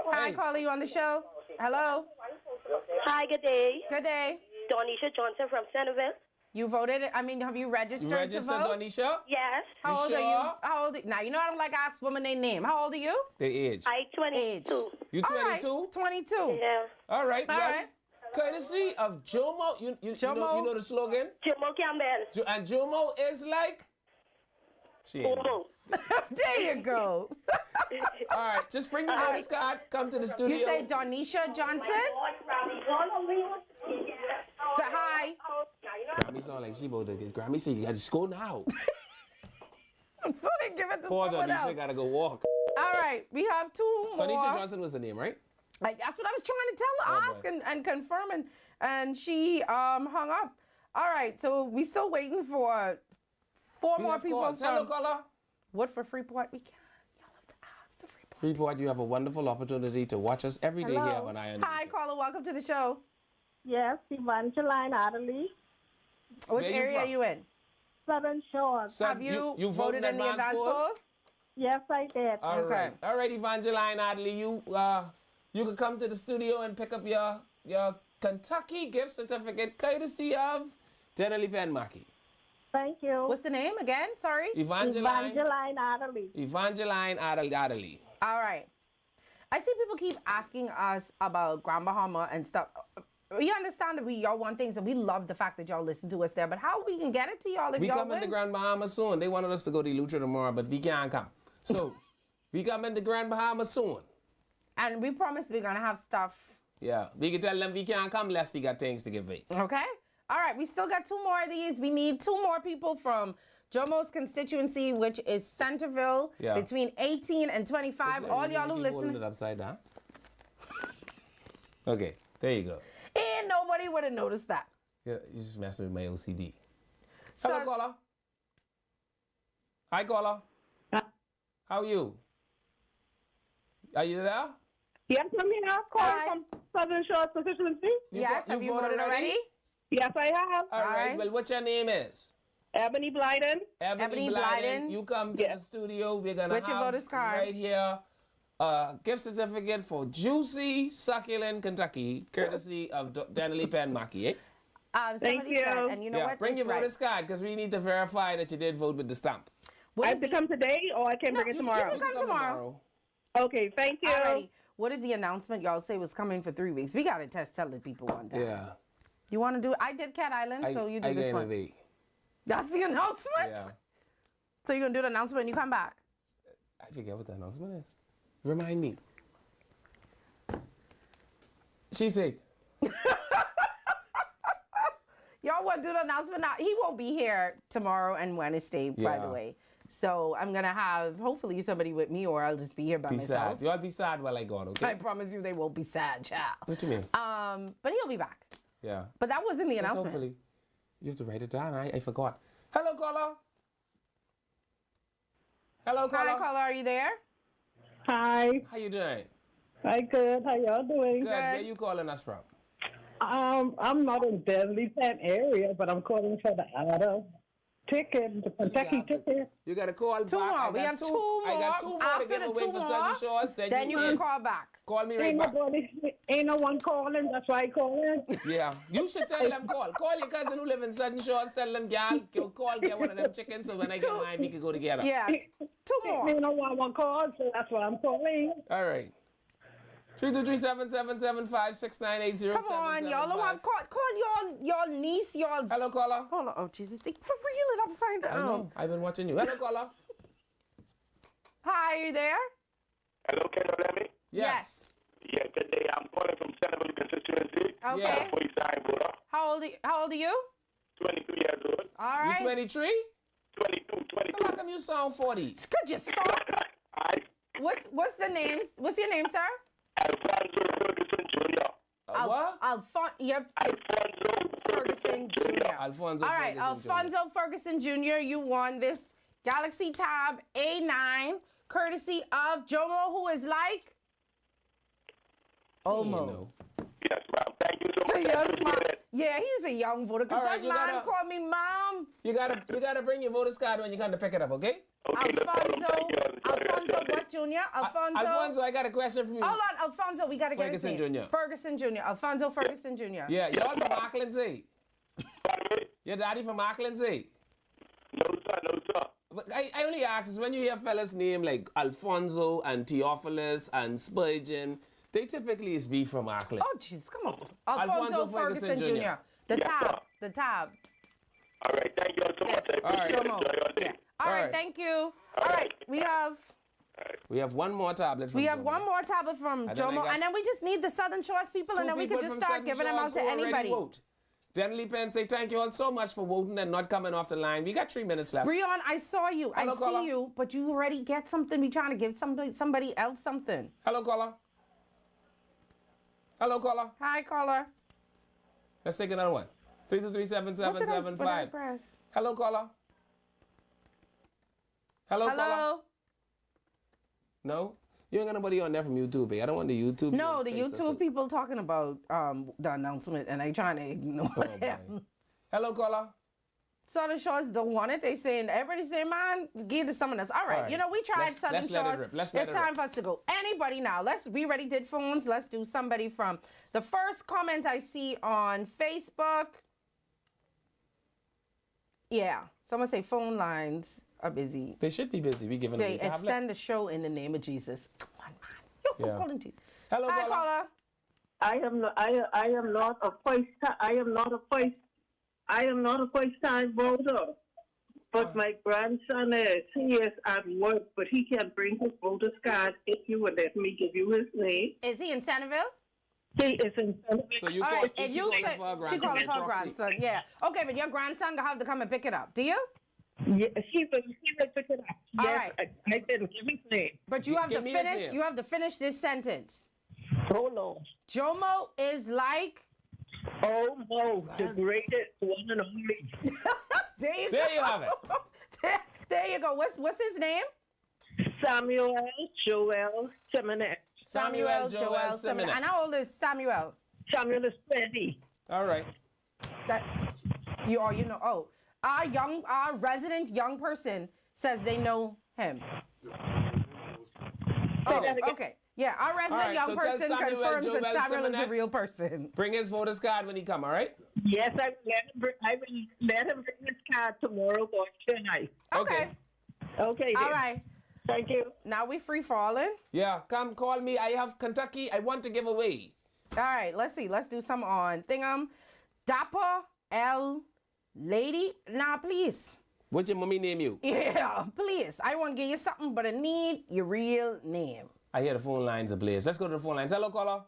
Hi, caller, you on the show? Hello? Hi, good day. Good day. Donisha Johnson from Centerville. You voted? I mean, have you registered to vote? Donisha? Yes. How old are you? How old? Now, you know I don't like to ask women their name. How old are you? Their age. I 22. You 22? 22. Yeah. All right. Courtesy of Jomo. You know the slogan? Jomo Campbell. And Jomo is like? There you go. All right, just bring your voter's card. Come to the studio. You say Donisha Johnson? Hi. Grammy sound like she about to get Grammy said you got to go now. So they give it to Poor someone else. Donisha got to go walk. All right, we have two more. Donisha Johnson was the name, right? Like, that's what I was trying to tell her, ask and confirm, and she hung up. All right, so we still waiting for four more people. Hello, caller. Woodford Freeport, we can't. Y'all have to ask the Freeport. Freeport, you have a wonderful opportunity to watch us every day here on Iron. Hi, caller, welcome to the show. Yes, Evangeline Adderley. Which area are you in? Southern Shores. Have you voted in the advance poll? Yes, I did. All right. All right, Evangeline Adley, you can come to the studio and pick up your Kentucky gift certificate courtesy of Dennerly Penn Mackey. Thank you. What's the name again? Sorry? Evangeline Adderley. Evangeline Adderley. All right. I see people keep asking us about Grand Bahama and stuff. We understand that y'all want things, and we love the fact that y'all listen to us there, but how we can get it to y'all if we y'all come win? into Grand Bahama soon. They wanted us to go to Lucha tomorrow, but we can't come. So, we come into Grand Bahama soon. And we promise we're going to have stuff. Yeah, we can tell them we can't come unless we got things to give away. Okay? All right, we still got 2 more of these. We need 2 more people from Jomo's constituency, which is Centerville, between 18 and 25. All y'all who listen. It upside down. Okay, there you go. And nobody would have noticed that. Yeah, you just messing with my OCD. Hello, caller. Hi, caller. How are you? Are you there? Yes, I'm here. Calling from Southern Shores constituency. Yes, have you voted already? Yes, I have. All right. Well, what your name is? Ebony Blyden. Ebony Blyden. You come to the studio. We're going to have your voter's card? right here a gift certificate for Juicy Succulent Kentucky, courtesy of Dennerly Penn Mackey. Thank you. Said, and you know what? Bring your voter's card because we need to verify that you did vote with the stamp. I have to come today, or I can bring it tomorrow? You can come tomorrow. Okay, thank you. Alrighty. What is the announcement y'all say was coming for 3 weeks? We got to tell the people one time. Yeah. You want to do it? I did Cat Island, so you do this one. That's the announcement? Yeah. So you're going to do the announcement when you come back? I forget what the announcement is. Remind me. She said. Y'all want to do the announcement now? He won't be here tomorrow and Wednesday, by the way. So I'm going to have, hopefully, somebody with me, or I'll just be here by myself. Sad. Y'all be sad while I go, okay? I promise you they won't be sad, child. What you mean? But he'll be back. Yeah. But that wasn't the announcement. Hopefully. You have to write it down. I forgot. Hello, caller. Hello, caller. Hi, caller. Are you there? Hi. How you doing? Hi, good. How y'all doing? Good. Where you calling us from? I'm not in Dennerly Penn area, but I'm calling for the Ada ticket, the Kentucky ticket. You got to call Two back. more. We have 2 more. I got 2 more to After give the away 2 for more, Southern Shores. then you can call back. Call me right back. Ain't no one calling. That's why I calling. Yeah, you should tell them call. Call your cousin who live in Southern Shores. Tell them, gal, get one of them chickens. So when I get mine, we can go together. Yeah, 2 more. Ain't no one call, so that's why I'm calling. All right. 323-777-56980. Come on, y'all don't have call y'all niece, y'all. Hello, caller. Hold on. Oh, Jesus. For real, it upside down. I know. I've been watching you. Hello, caller. Hi, are you there? Hello, can you hear me? Yes. Yeah, today I'm calling from Centerville constituency. Okay. Yeah. How old are you? 22 years old. All right. You 23? 22. How come you sound 40? Could you stop? What's the name? What's your name, sir? Alfonso Ferguson Jr. What? Alfonso Ferguson Jr. Alfonso All right, Ferguson Jr. Alfonso Ferguson Jr., you won this Galaxy Tab A9, courtesy of Jomo, who is like... Omo. Yes, ma'am. Thank you so much. Yes, ma'am. Yeah, he's a young voter. Because All right, that man called me mom. You gotta bring your voter's card when you come to pick it up, okay? Alfonso what, Jr.? Alfonso, I got a question from you. Hold on, Alfonso, we got to get his name. Ferguson Jr. Ferguson Jr. Alfonso Ferguson Jr. Yeah, y'all from Auckland, say? Your daddy from Auckland, say? No, sir. I only ask is when you hear fellas name like Alfonso and Theophilus and Spurgeon, they typically is be from Auckland. Oh, jeez, come on. Alfonso Ferguson Jr. The tab. All right, thank you all so much. All right. All right, thank you. All right, we have one more tablet from Jomo. one more tablet from Jomo, and then we just need the Southern Shores people, and then we can just start giving them out to anybody. Denley Penn say thank you all so much for voting and not coming off the line. We got 3 minutes left. Breon, I saw you. Hello, I caller. see you, but you already get something. We trying to give somebody else something. Hello, caller. Hello, caller. Hi, caller. Let's take another one. 323-777-5. Hello, caller. Hello, caller. No? You ain't got nobody on there from YouTube, eh? I don't want the YouTube. No, the YouTube people talking about the announcement, and I trying to ignore them. Hello, caller. Southern Shores don't want it. They saying, everybody saying, man, give it to someone else. All right. You know, we tried Southern Shores. Let it rip. It's time for us to go. Anybody now. We already did phones. Let's do somebody from the first comment I see on Facebook. Yeah. Someone say phone lines are busy. They should be busy. We giving away tablet. Extend the show in the name of Jesus. Come on, man. You're so calling Jesus. Hello, hi, caller. I am not a first time voter. But my grandson he is at work, but he can bring his voter's card if you would let me give you his name. Is he in Centerville? He is in Centerville. So you call she calling for her grandson. Yeah. Okay, but your grandson gonna have to come and pick it up. Do you? Yeah, he will pick it up. All yes, right. I didn't give his name. But you have to finish. You have to finish this sentence. Hold on. Jomo is like. Oh no, the greatest one and only. There you have it. There you go. What's his name? Samuel Joel Simonet. Samuel Joel Simonet. And how old is Samuel? Samuel is 20. All right. Our resident young person says they know him. Okay. Yeah, our resident young person confirms that Samuel is a real person. Bring his voter's card when he come, all right? Yes, I will let him bring his card tomorrow or tonight. Okay. Okay. All right. Thank you. Now we free falling. Yeah, come call me. I have Kentucky. I want to give away. All right, let's see. Let's do some on Dapper L Lady. Nah, please. What's your mommy name you? Yeah, please. I want to give you something, but I need your real name. I hear the phone lines ablaze. Let's go to the phone lines. Hello, caller.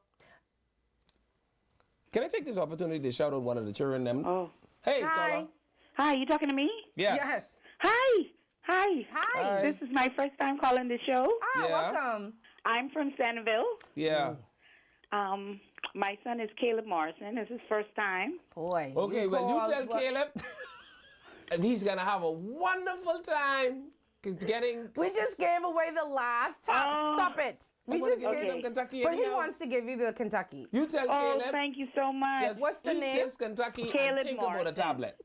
Can I take this opportunity to shout out one of the children? Oh. Hey, hi. caller. Hi, you talking to me? Yes. Hi. Hi. This is my first time calling the show. Welcome. I'm from Centerville. Yeah. My son is Caleb Morrison. This is his first time. Boy. Okay, well, you tell Caleb he's going to have a wonderful time getting... We just gave away the last time. Stop it. We just gave some Kentucky. But he wants to give you the Kentucky. You tell Caleb. Thank you so much. Just what's the eat name? this Kentucky Caleb and think Morrison. about a tablet.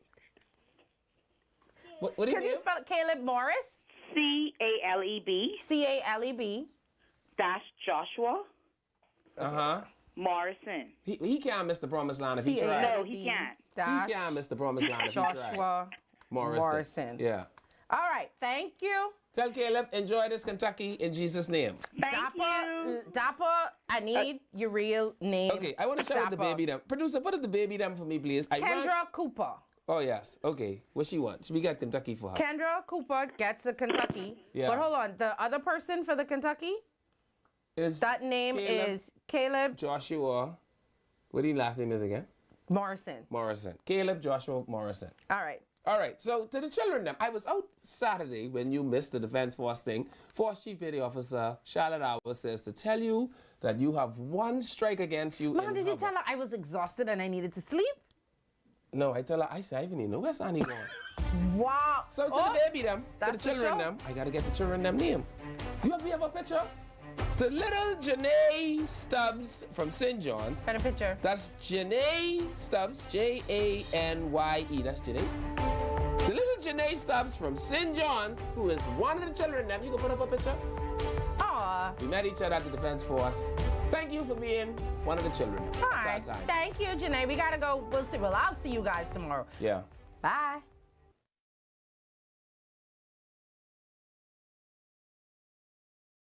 What do you Can you spell it? Caleb Morris? C-A-L-E-B. C-A-L-E-B. Dash Joshua Morrison. He can't miss the promised land if he tries. No, he can't. He can't miss the promised land if he tries. Joshua Morrison. Yeah. All right, thank you. Tell Caleb, enjoy this Kentucky in Jesus' name. Dapper, I need your real name. Okay, I want to share with the baby them. Producer, put up the baby them for me, please. Kendra Cooper. Oh, yes. Okay. What she wants? We got Kentucky for her. Kendra Cooper gets a Kentucky. Yeah. But hold on, the other person for the Kentucky? That name is Caleb Joshua. What his last name is again? Morrison. Caleb Joshua Morrison. All right. All right, so to the children, them, I was out Saturday when you missed the Defense Force thing. Force Chief Petty Officer Charlotte Hour says to tell you that you have one strike against you. Mom, did you tell her I was exhausted and I needed to sleep? No, I tell her, I say, I even know where's Annie going. Wow. So to the baby them, to the children them, I gotta get the children them name. We have a picture? To little Janae Stubbs from St. John's. Got a picture. That's Janae Stubbs, J-A-N-Y-E. That's Janae. To little Janae Stubbs from St. John's, who is one of the children them. You can put up a picture? Aw. We met each other at the Defense Force. Thank you for being one of the children. All right. Thank you, Janae. We gotta go. We'll see. Well, I'll see you guys tomorrow. Yeah. Bye.